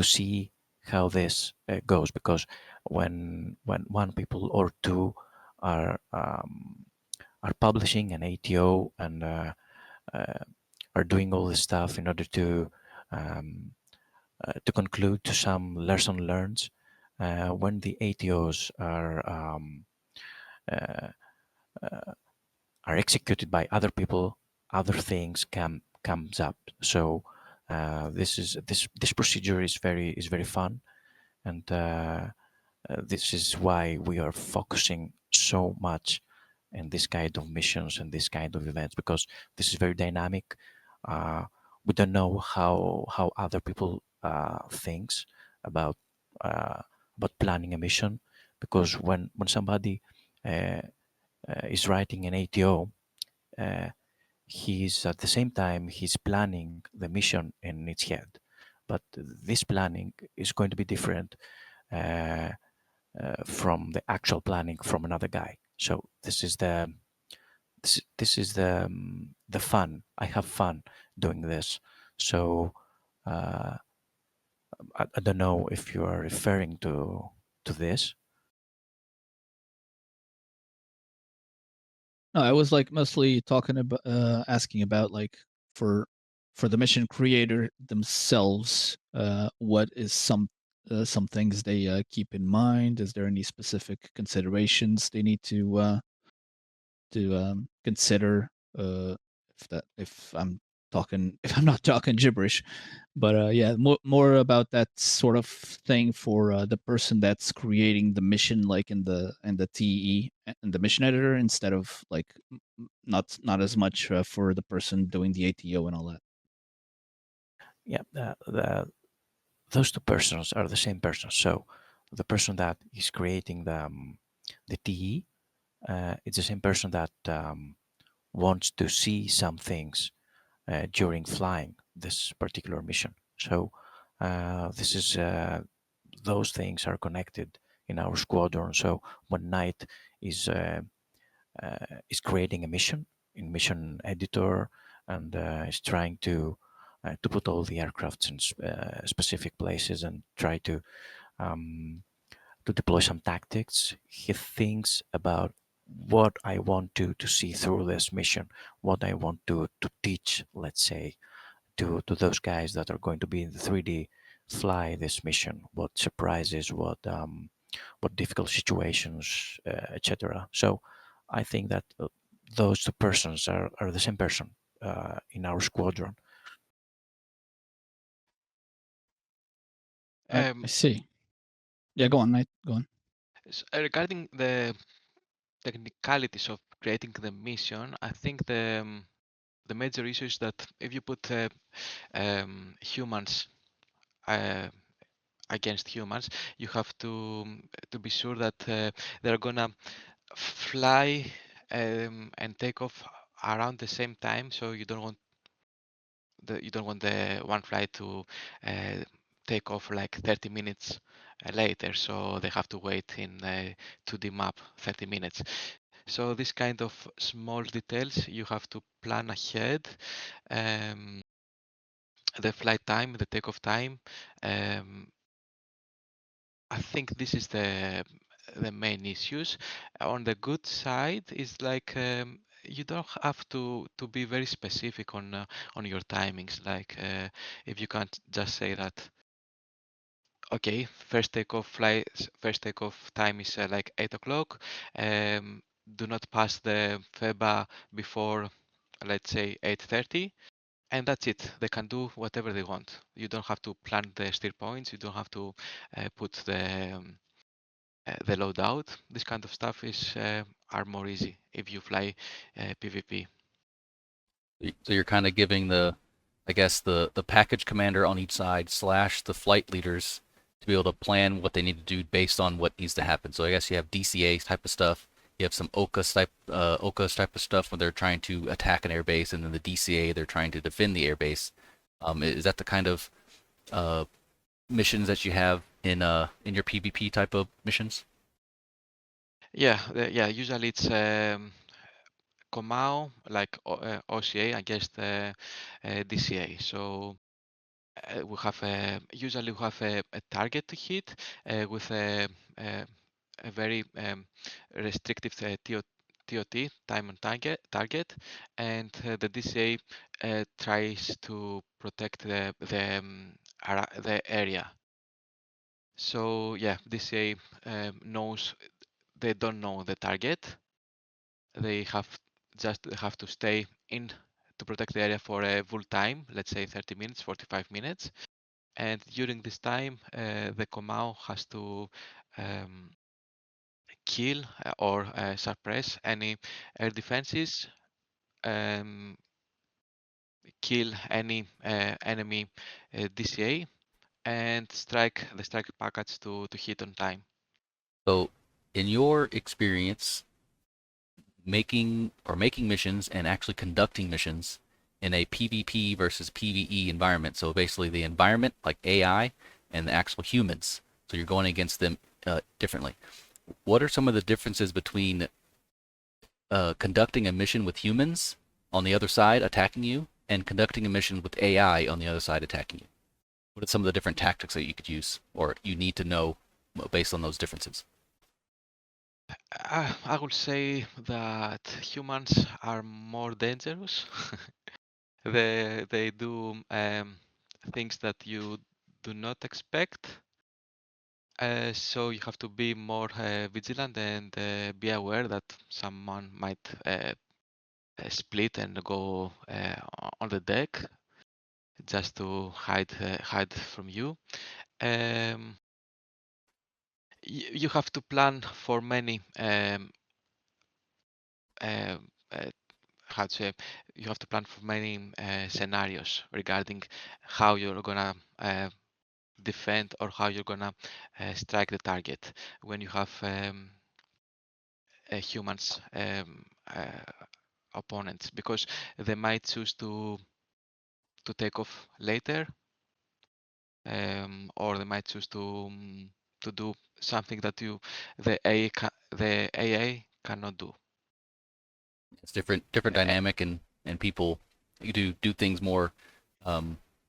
see how this goes, because when one people or two are publishing an ATO and uh, are doing all this stuff in order um, to conclude to some lesson learned, when the ATOs uh, are executed by other people, other things comes up. So this procedure is very fun, and this is why we are focusing so much in this kind of missions and this kind of events, because this is very dynamic. Uh, we don't know how other people thinks about uh, planning a mission, because when somebody uh, is writing an ATO, uh, he's at the same time he's planning the mission in its head, but this planning is going to be different uh, from the actual planning from another guy. So this is the fun. I have fun doing this. So uh, I don't know if you are referring to this. No, I was like mostly talking about asking about like for the mission creator themselves, what is some things they keep in mind? Is there any specific considerations they need to consider? If I'm talking if I'm not talking gibberish, but yeah, more about that sort of thing for the person that's creating the mission, like in the TE and the mission editor, instead of like not as much for the person doing the ATO and all that. Yeah, those two persons are the same person. So the person that is creating the TE, it's the same person that wants to see some things during flying this particular mission. So this is those things are connected in our squadron. So when Knight is creating a mission in mission editor, and is trying to put all the aircrafts in specific places and try um, to deploy some tactics, he thinks about what I want to see through this mission, what I want to teach, let's say, to those guys that are going to be in the 3D fly this mission, what surprises, what difficult situations, etc. So I think that those two persons are the same person in our squadron. I see. Yeah, go on, Knight. Go on. Regarding the technicalities of creating the mission, I think the major issue is that if you put humans uh, against humans, you have to be sure that they're gonna fly and take off around the same time. So you don't want the one flight to uh, take off like 30 minutes later. So they have to wait in 2D map 30 minutes. So this kind of small details you have to plan ahead. Um, the flight time, the takeoff time. Um, I think this is the main issues. On the good side is like you don't have to be very specific on your timings. Like if you can't just say that, okay, first takeoff time is like 8 o'clock. Do not pass the FEBA before, let's say, 8:30. And that's it. They can do whatever they want. You don't have to plan the steer points. You don't have to put the load out. This kind of stuff is are more easy if you fly PvP. So you're kind of giving the, I guess the package commander on each side / the flight leaders to be able to plan what they need to do based on what needs to happen. So I guess you have DCA type of stuff. You have some OCAS type of stuff when they're trying to attack an airbase, and then the DCA they're trying to defend the airbase. Is that the kind of missions that you have in your PvP type of missions? Yeah, usually it's Comao, like OCA against DCA. So we have usually we have a target to hit with a very restrictive TOT, time on target, and the DCA tries to protect the area. So yeah, DCA knows they don't know the target. They have to stay in to protect the area for a full time, let's say 30 minutes, 45 minutes. And during this time, the Comao has to kill or suppress any air defenses, um, kill any enemy DCA, and strike the strike package to hit on time. So, in your experience, making missions and actually conducting missions in a PvP versus PvE environment. So basically, the environment like AI and the actual humans. So you're going against them differently. What are some of the differences between conducting a mission with humans on the other side attacking you and conducting a mission with AI on the other side attacking you? What are some of the different tactics that you could use or you need to know based on those differences? I would say that humans are more dangerous. They do things that you do not expect. So you have to be more vigilant and be aware that someone might split and go on the deck just to hide from you. You have to plan for many uh, how to say, you have to plan for many scenarios regarding how you're gonna defend or how you're gonna strike the target when you have humans opponents, because they might choose to take off later, or they might choose to do something that the AA cannot do. It's different dynamic, and people you do things more.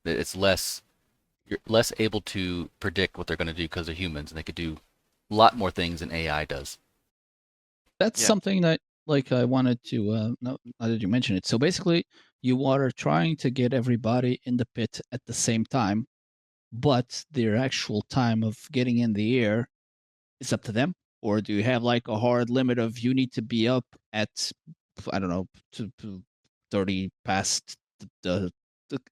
It's less You're less able to predict what they're going to do because they're humans, and they could do a lot more things than AI does. That's Yeah. something that I wanted to now that you mention it. So basically, you are trying to get everybody in the pit at the same time, but their actual time of getting in the air is up to them. Or do you have like a hard limit of you need to be up at, I don't know, 30 past the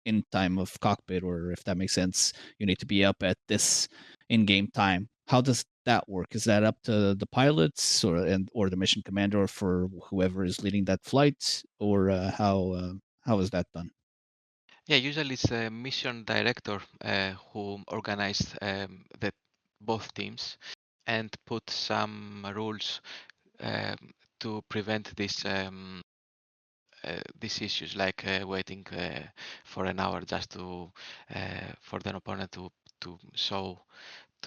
in time of cockpit, or if that makes sense, you need to be up at this in-game time. How does that work? Is that up to the pilots or the mission commander for whoever is leading that flight, or how is that done? Yeah, usually it's a mission director who organized both teams and put some rules um, to prevent these issues, like waiting for an hour just to for the opponent to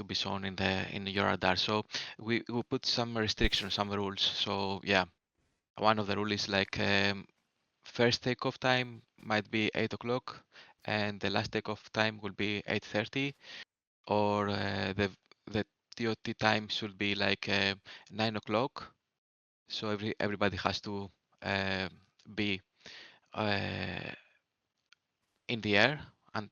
be shown in your radar. So we put some restrictions, some rules. So yeah, one of the rules is like first takeoff time might be 8 o'clock and the last takeoff time will be 8:30, or the TOT time should be like 9 o'clock. So everybody has to be in the air, and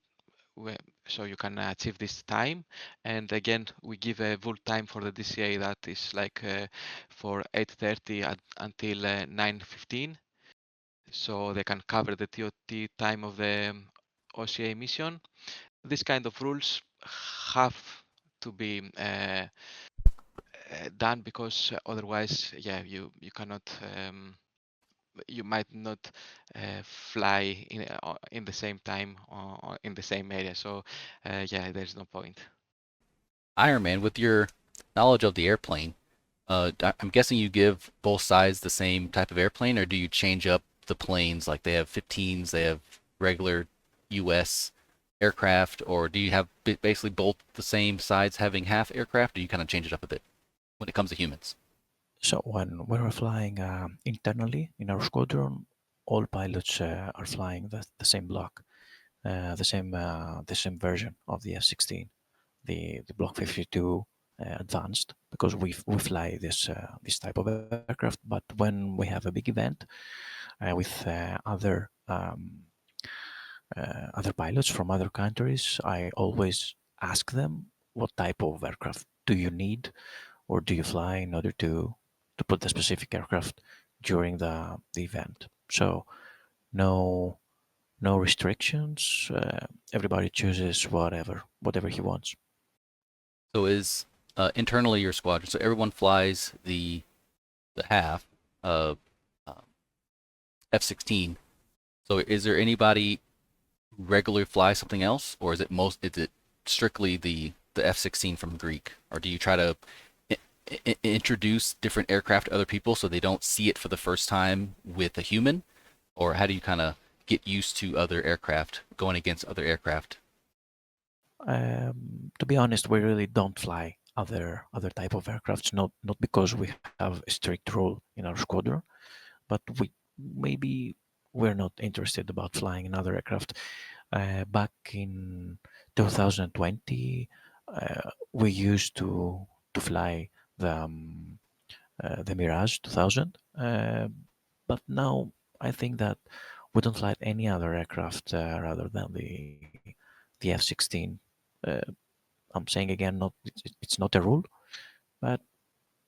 so you can achieve this time. And again, we give a full time for the DCA that is like for 8:30 until 9:15, so they can cover the TOT time of the OCA mission. This kind of rules have to be done, because otherwise, yeah, you cannot. You might not fly in the same time or in the same area. So yeah, there's no point. Ironman, with your knowledge of the airplane, I'm guessing you give both sides the same type of airplane, or do you change up the planes? Like they have 15s, they have regular US aircraft, or do you have basically both the same sides having HAF aircraft, or do you kind of change it up a bit when it comes to humans? So when we're flying internally in our squadron, all pilots are flying the same block, the same version of the F-16, the Block 52 advanced, because we fly this type of aircraft. But when we have a big event with other pilots from other countries, I always ask them, what type of aircraft do you need, or do you fly, in order to put the specific aircraft during the event. So no restrictions. Everybody chooses whatever he wants. So is internally your squadron, so everyone flies the HAF uh, uh, F-16. So is there anybody who regularly flies something else, or is it strictly the F-16 from Greek, or do you try to introduce different aircraft to other people so they don't see it for the first time with a human, or how do you kind of get used to other aircraft going against other aircraft? To be honest, we really don't fly other type of aircrafts. Not because we have a strict rule in our squadron, but maybe we're not interested about flying another aircraft. Back in 2020, we used to fly the Mirage 2000, but now I think that we don't fly any other aircraft rather than the F-16. Uh, I'm saying again, it's not a rule, but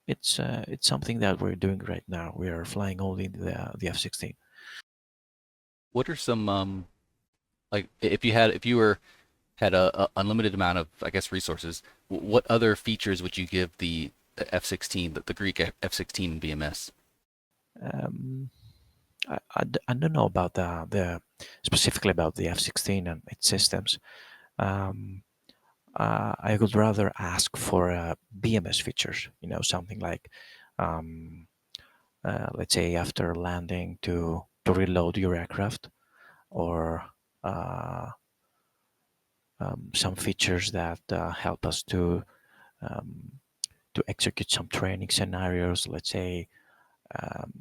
it's something that we're doing right now. We are flying only the F-16. What are some like if you were had a unlimited amount of, I guess, resources, what other features would you give the F-16, the Greek F-16 in BMS? Um, I don't know about the specifically about the F-16 and its systems. Um, I would rather ask for BMS features. Something like, um, let's say, after landing to reload your aircraft, or uh, some features that help us um, to execute some training scenarios. Let's say, um,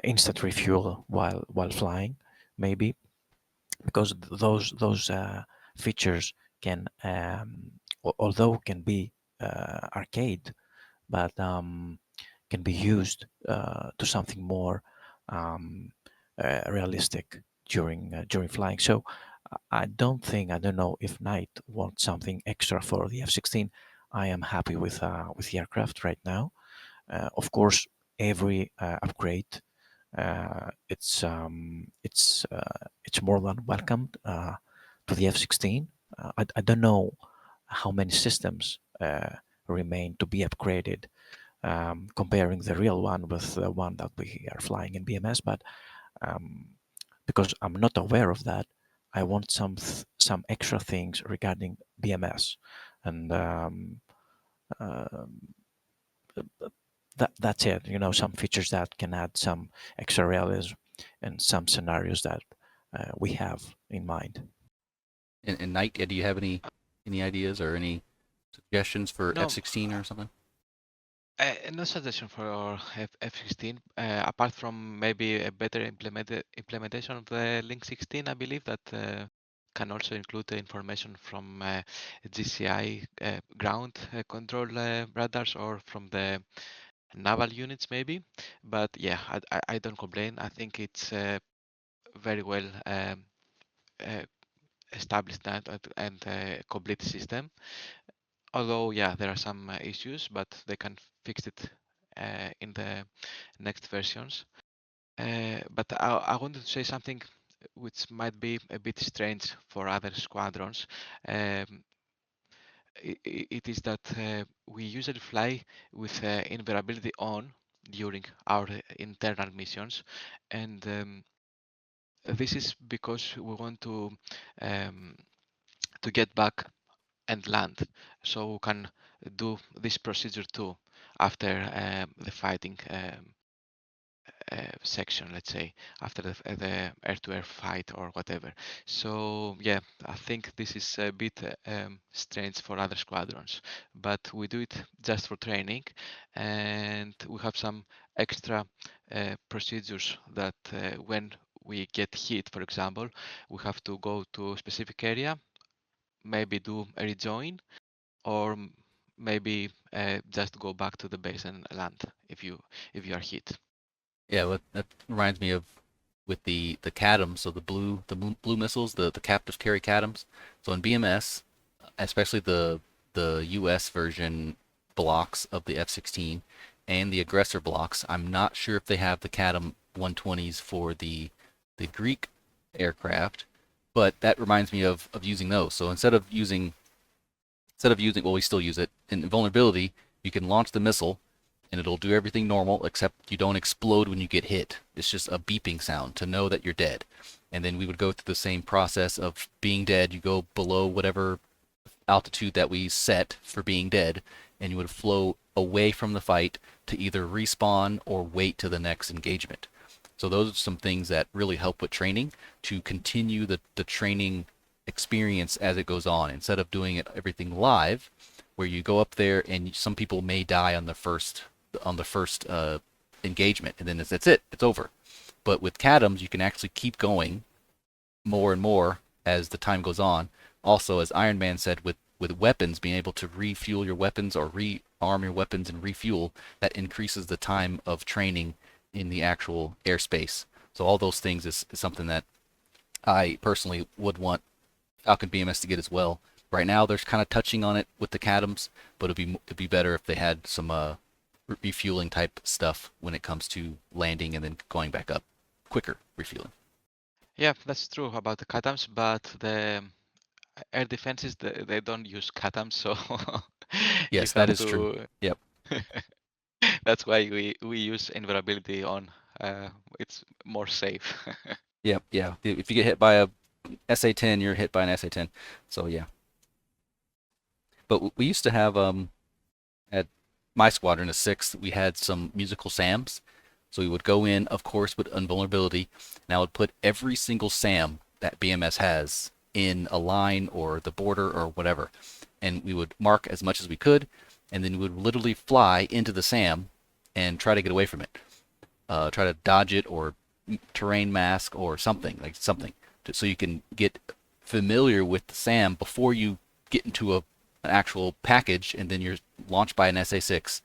instant refuel while flying, maybe, because those features can, although can be arcade, but can be used to something more um, realistic during flying. So I don't know if Knight wants something extra for the F-16. I am happy with the aircraft right now. Of course, every upgrade, it's more than welcomed to the F-16. I don't know how many systems remain to be upgraded, comparing the real one with the one that we are flying in BMS. But um, because I'm not aware of that, I want some extra things regarding BMS, and uh, that's it. Some features that can add some extra realism and some scenarios that we have in mind. And Knight, do you have any ideas or any suggestions for No, F-16 or something? no suggestion for F-16, apart from maybe a better implementation of the Link 16. I believe that can also include the information from GCI ground control radars, or from the naval units maybe. But yeah, I don't complain. I think it's very well uh, established and complete system. Although yeah, there are some issues, but they can fix it in the next versions. But I wanted to say something which might be a bit strange for other squadrons. Um, it is that we usually fly with invulnerability on during our internal missions, and this is because we want um, to get back and land, so we can do this procedure too after the fighting section, let's say, after the air-to-air fight or whatever. So yeah, I think this is a bit strange for other squadrons, but we do it just for training, and we have some extra procedures that when we get hit, for example, we have to go to a specific area, maybe do a rejoin, or maybe just go back to the base and land if you are hit. Yeah, what that reminds me of with the CATMs, so the blue missiles, the captive carry CATMs. So in BMS, especially the US version blocks of the F-16 and the aggressor blocks, I'm not sure if they have the CATM 120s for the Greek aircraft, but that reminds me of using those. So instead of using, well, we still use it in vulnerability. You can launch the missile and it'll do everything normal except you don't explode when you get hit. It's just a beeping sound to know that you're dead. And then we would go through the same process of being dead. You go below whatever altitude that we set for being dead, and you would flow away from the fight to either respawn or wait to the next engagement. So those are some things that really help with training to continue the training experience as it goes on, instead of doing it everything live, where you go up there and some people may die on the first engagement, and then that's it, it's over. But with CATMs, you can actually keep going more and more as the time goes on. Also, as Ironman said, with weapons, being able to refuel your weapons or rearm your weapons and refuel, that increases the time of training in the actual airspace. So all those things is something that I personally would want Falcon BMS to get as well. Right now, they're kind of touching on it with the CATMs, but it'd be better if they had some refueling type stuff when it comes to landing and then going back up, quicker refueling. Yeah, that's true about the CATAMs, but the air defenses they don't use CATAMs, so you Yes, that have is true. to. Yep. That's why we use invulnerability on. It's more safe. Yep. Yeah. If you get hit by a SA-10, you're hit by an SA-10. So yeah. But we used to have at my squadron, the 6th, we had some musical SAMs. So we would go in, of course, with invulnerability, and I would put every single SAM that BMS has in a line or the border or whatever. And we would mark as much as we could, and then we would literally fly into the SAM and try to get away from it. Try to dodge it or terrain mask or something, so you can get familiar with the SAM before you get into an actual package, and then you're launched by an SA-6.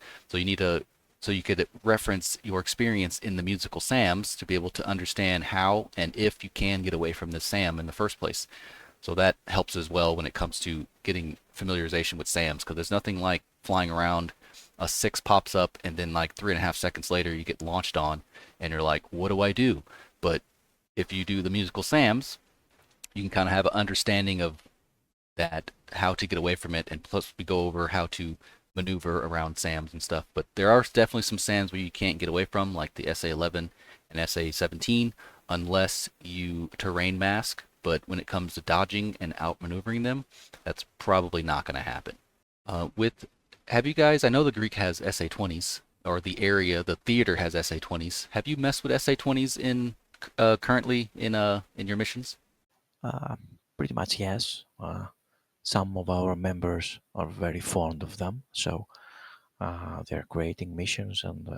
So you could reference your experience in the musical SAMs to be able to understand how and if you can get away from the SAM in the first place. So that helps as well when it comes to getting familiarization with SAMs, because there's nothing like flying around, a 6 pops up, and then like 3.5 seconds later you get launched on, and you're like, what do I do? But if you do the musical SAMs, you can kind of have an understanding of that, how to get away from it, and plus we go over how to maneuver around SAMs and stuff. But there are definitely some SAMs where you can't get away from, like the SA-11 and SA-17, unless you terrain mask. But when it comes to dodging and outmaneuvering them, that's probably not going to happen. Have you guys, I know the Greek has SA-20s, or the theater has SA-20s. Have you messed with SA-20s currently in your missions? Pretty much yes. Some of our members are very fond of them, so they're creating missions and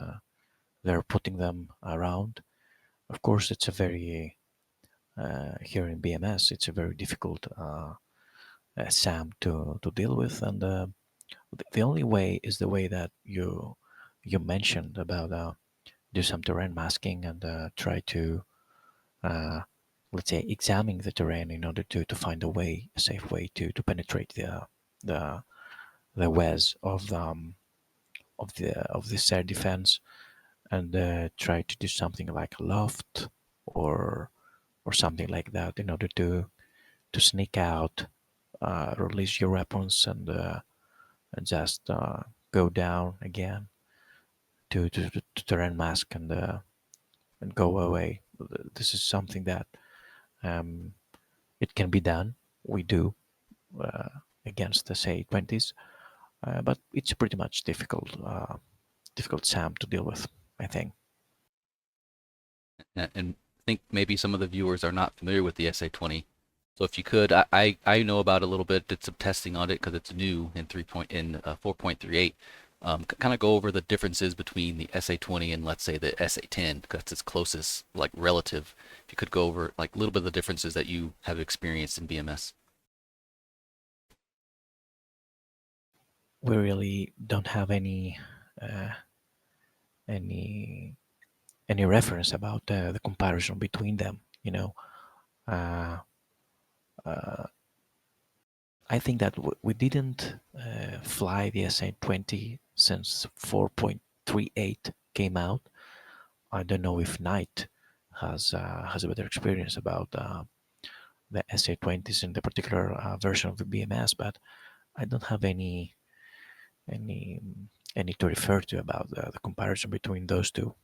they're putting them around. Of course, it's a very here in BMS, it's a very difficult SAM to deal with, and the only way is the way that you you mentioned about do some terrain masking and try to let's say examine the terrain in order to find a safe way to penetrate the the wedge of this air defense, and try to do something like a loft or something like that in order to sneak out, release your weapons, and just go down again to terrain mask and go away. This is something that um, it can be done. We do uh, against the say 20s, but it's pretty much difficult SAM to deal with, I think. And I think maybe some of the viewers are not familiar with the SA-20. So if you could, I know about a little bit, did some testing on it because it's new in 4.38. Kind of go over the differences between the SA-20 and let's say the SA-10 because that's its closest like relative. If you could go over like a little bit of the differences that you have experienced in BMS. We really don't have uh, any any reference about the comparison between them. Uh, uh, I think that we didn't fly the SA-20 since 4.38 came out. I don't know if Knight has a better experience about the SA-20s in the particular version of the BMS, but I don't have any any to refer to about the comparison between those two.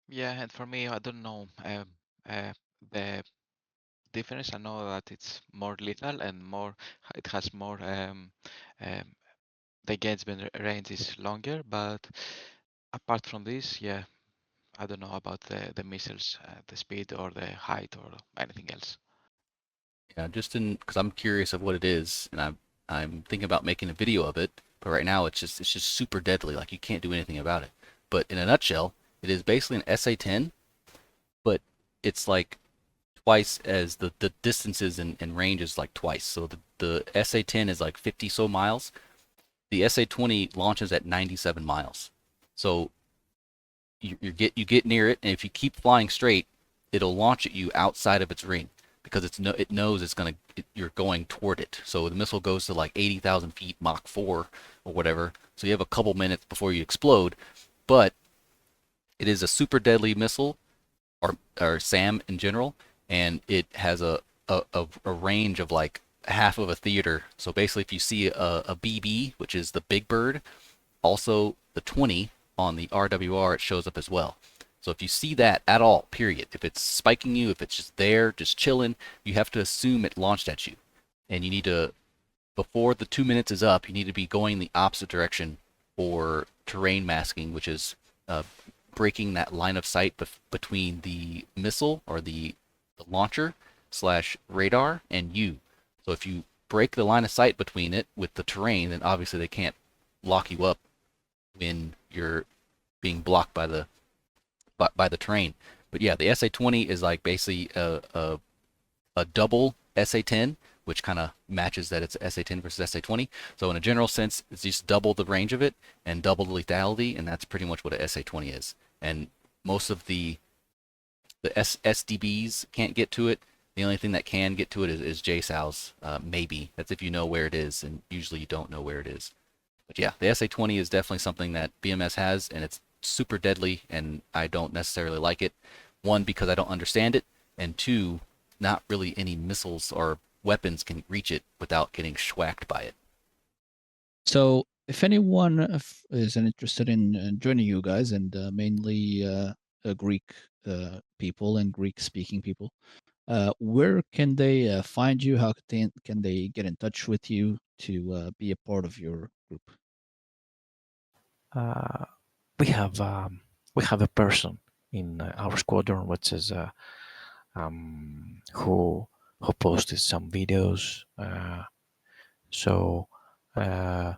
Yeah, and for me, I don't know the difference. I know that it's more lethal and it has more, um, the engagement range is longer, but apart from this, yeah, I don't know about the missiles, the speed or the height or anything else. Yeah, just in because I'm curious of what it is, and I'm thinking about making a video of it. But right now, it's just super deadly. Like you can't do anything about it. But in a nutshell, it is basically an SA-10, but it's like twice as the distances and range is like twice. So the SA-10 is like 50 so miles. The SA-20 launches at 97 miles. So you get near it, and if you keep flying straight, it'll launch at you outside of its ring because it knows you're going toward it. So the missile goes to like 80,000 feet, Mach 4 or whatever. So you have a couple minutes before you explode, but it is a super deadly missile or SAM in general, and it has a range of like half of a theater. So basically, if you see a BB, which is the big bird, also the 20 on the RWR, it shows up as well. So if you see that at all, period, if it's spiking you, if it's just there, just chilling, you have to assume it launched at you. And you need to, before the 2 minutes is up, you need to be going the opposite direction for terrain masking, which is breaking that line of sight between the missile or the launcher slash radar and you. So if you break the line of sight between it with the terrain, then obviously they can't lock you up when you're being blocked by the terrain. But yeah, the SA-20 is like basically a double SA-10, which kind of matches that it's SA-10 versus SA-20. So in a general sense, it's just double the range of it and double the lethality, and that's pretty much what a SA-20 is. And most of the SDBs can't get to it. The only thing that can get to it is JSOWs, maybe. That's if you know where it is, and usually you don't know where it is. But yeah, the SA-20 is definitely something that BMS has, and it's super deadly, and I don't necessarily like it. One, because I don't understand it, and two, not really any missiles or weapons can reach it without getting schwacked by it. So if anyone is interested in joining you guys, and mainly Greek people and Greek-speaking people, where can they find you? How can they get in touch with you to be a part of your group? Uh, we have a person in our squadron which is who posted some videos. So uh,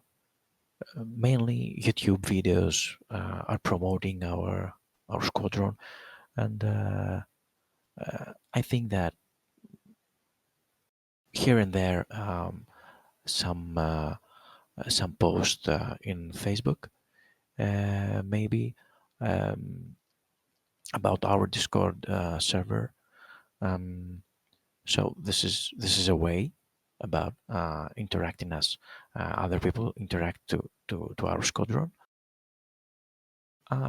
mainly YouTube videos are promoting our squadron, and I think that here and there some some post in Facebook, maybe about our Discord server. So this is a way about interacting as other people interact to our squadron.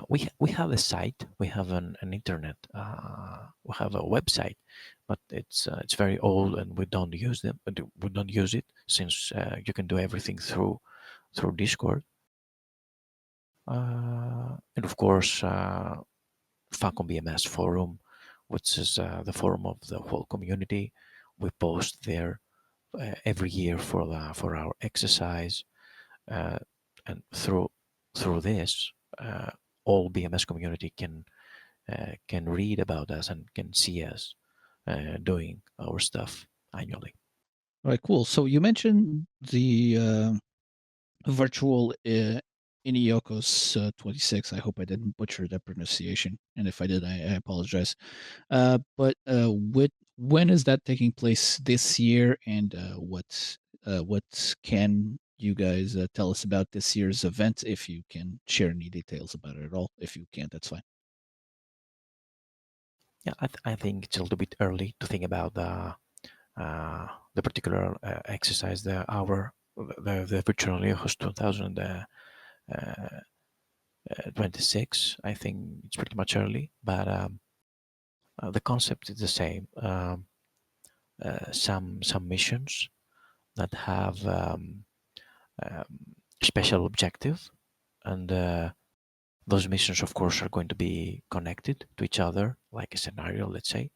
We have a site, we have an internet, we have a website, but it's very old and we don't use them. We don't use it since you can do everything through Discord. And of course, Falcon BMS forum, which is the forum of the whole community. We post there every year for our exercise, and through this, all BMS community can read about us and can see us doing our stuff annually. All right, cool. So you mentioned the virtual e-HAF 26. I hope I didn't butcher that pronunciation, and if I did, I apologize. But when is that taking place this year, and what can you guys tell us about this year's event, if you can share any details about it at all? If you can't, that's fine. Yeah, I think it's a little bit early to think about the particular exercise, the virtual e-HAF 2026. I think it's pretty much early, but the concept is the same. Some missions that have special objective, and those missions, of course, are going to be connected to each other, like a scenario, let's say.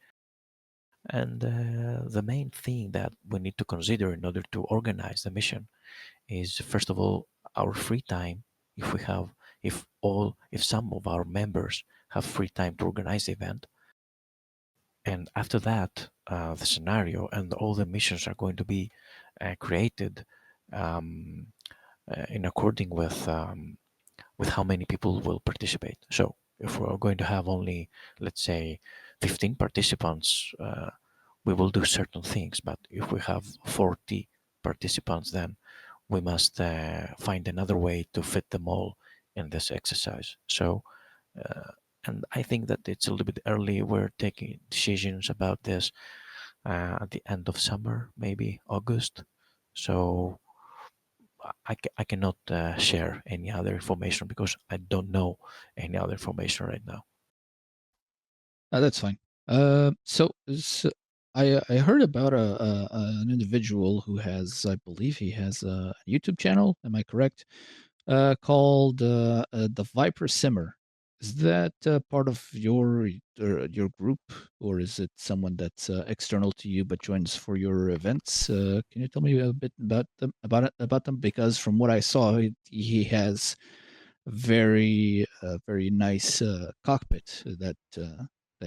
And the main thing that we need to consider in order to organize the mission is, first of all, our free time. If some of our members have free time to organize the event, and after that, the scenario and all the missions are going to be created in according with how many people will participate. So if we're going to have only, let's say, 15 participants, we will do certain things. But if we have 40 participants, then we must find another way to fit them all in this exercise. So, and I think that it's a little bit early. We're taking decisions about this at the end of summer, maybe August. So I cannot share any other information because I don't know any other information right now. That's fine. So I heard about an individual who has, I believe he has a YouTube channel. Am I correct? Called the Viper Simmer. Is that part of your group, or is it someone that's external to you but joins for your events? Can you tell me a bit about them? Because from what I saw, he has very nice cockpit that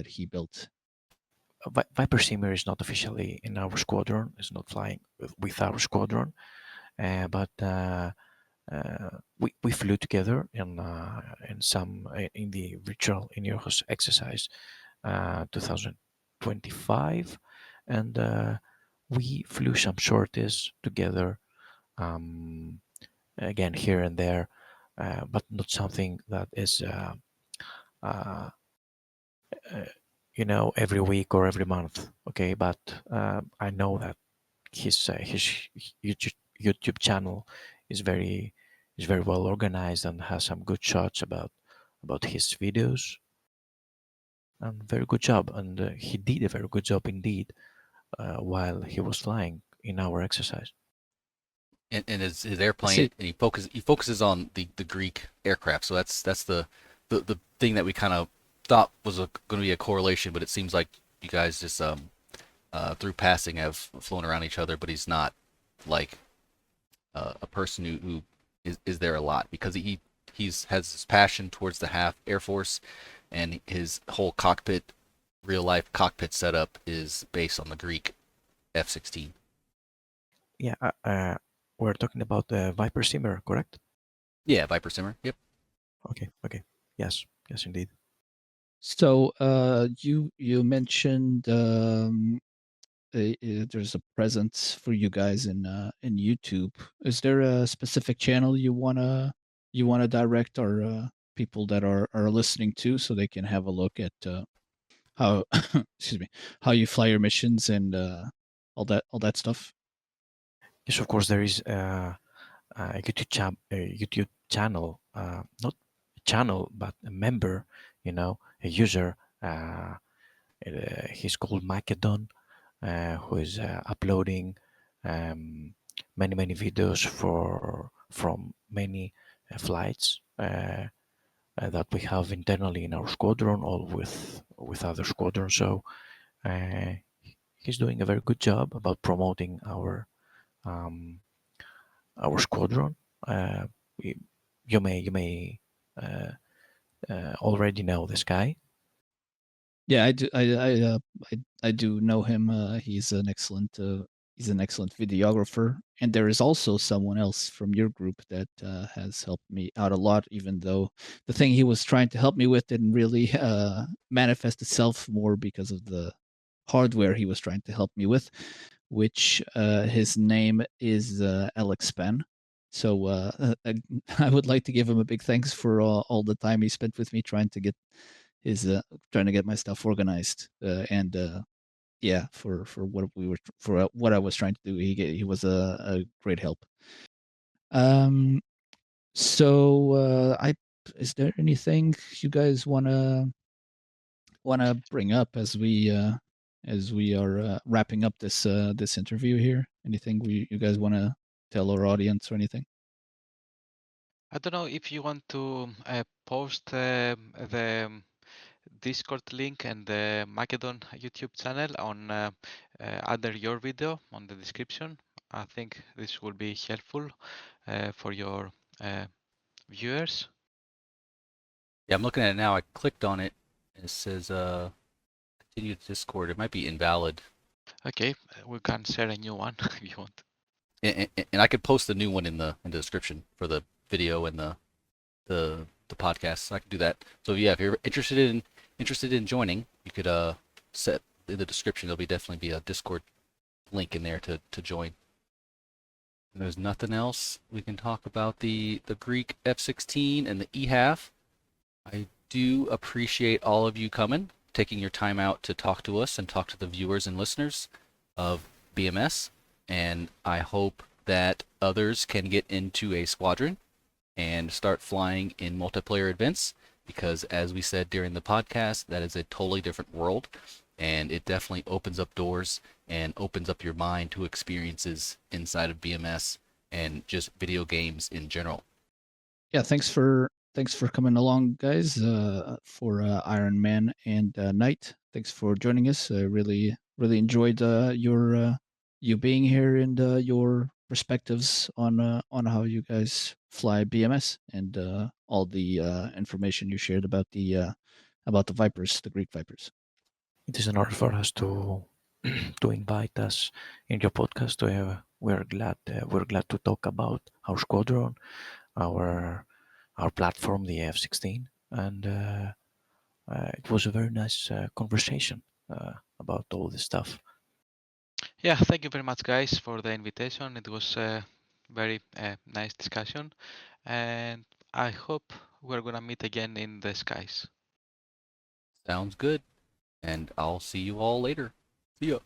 he built. Viper Simmer is not officially in our squadron. It's not flying with our squadron, but we flew together in the virtual e-HAF exercise 2025, and we flew some sorties together, again here and there, but not something that is every week or every month. Okay, but I know that his YouTube channel is very well organized and has some good shots about his videos, and very good job. And he did a very good job indeed while he was flying in our exercise. And his airplane, and he focuses on the Greek aircraft. So that's the thing that we kind of thought was going to be a correlation, but it seems like you guys just through passing have flown around each other. But he's not like a person who is there a lot, because he has his passion towards the HAF Air Force, and his whole cockpit, real life cockpit setup is based on the Greek F-16. Yeah, we're talking about the Viper Simmer, correct? Yeah, Viper Simmer. Yep. Okay. Yes, indeed. So you mentioned there's a presence for you guys in YouTube. Is there a specific channel you wanna direct our people that are listening to, so they can have a look at how excuse me, how you fly your missions and all that stuff? Yes, of course, there is a YouTube channel, not a channel, but a member, a user. He's called Macedon, who is uploading um, many videos from many flights that we have internally in our squadron or with other squadrons. So uh, he's doing a very good job about promoting um, our squadron. Uh, you may uh, already know this guy. Yeah, I do. I do know him. He's an excellent videographer, and there is also someone else from your group that has helped me out a lot. Even though the thing he was trying to help me with didn't really manifest itself, more because of the hardware he was trying to help me with, which his name is Alex Span. So I would like to give him a big thanks for all the time he spent with me his trying to get my stuff organized, and yeah, for what we were for what I was trying to do. He was a great help. Um, so I is there anything you guys wanna bring up as we are wrapping up this interview here? Anything you guys wanna tell our audience or anything? I don't know if you want to post the Discord link and the Macedon YouTube channel on under your video on the description. I think this will be helpful for your viewers. Yeah, I'm looking at it now. I clicked on it. It says continue to Discord. It might be invalid. Okay, we can share a new one if you want. And I could post the new one in the description for the video and the podcast. So I could do that. So yeah, if you're interested in joining, you could set in the description. There'll definitely be a Discord link in there to join. And there's nothing else we can talk about the Greek F-16 and the e-HAF. I do appreciate all of you coming, taking your time out to talk to us and talk to the viewers and listeners of BMS. And I hope that others can get into a squadron and start flying in multiplayer events, because as we said during the podcast, that is a totally different world, and it definitely opens up doors and opens up your mind to experiences inside of BMS and just video games in general. Yeah, thanks for coming along, guys, for Ironman and Night. Thanks for joining us. I really enjoyed your you being here and your perspectives on how you guys fly BMS and all the information you shared about the Vipers, the Greek Vipers. It is an honor for us to to invite us in your podcast. We're glad to talk about our squadron, our our platform, the F-16, and it was a very nice conversation about all this stuff. Yeah, thank you very much, guys, for the invitation. It was a very nice discussion, and I hope we're gonna meet again in the skies. Sounds good, and I'll see you all later. See ya.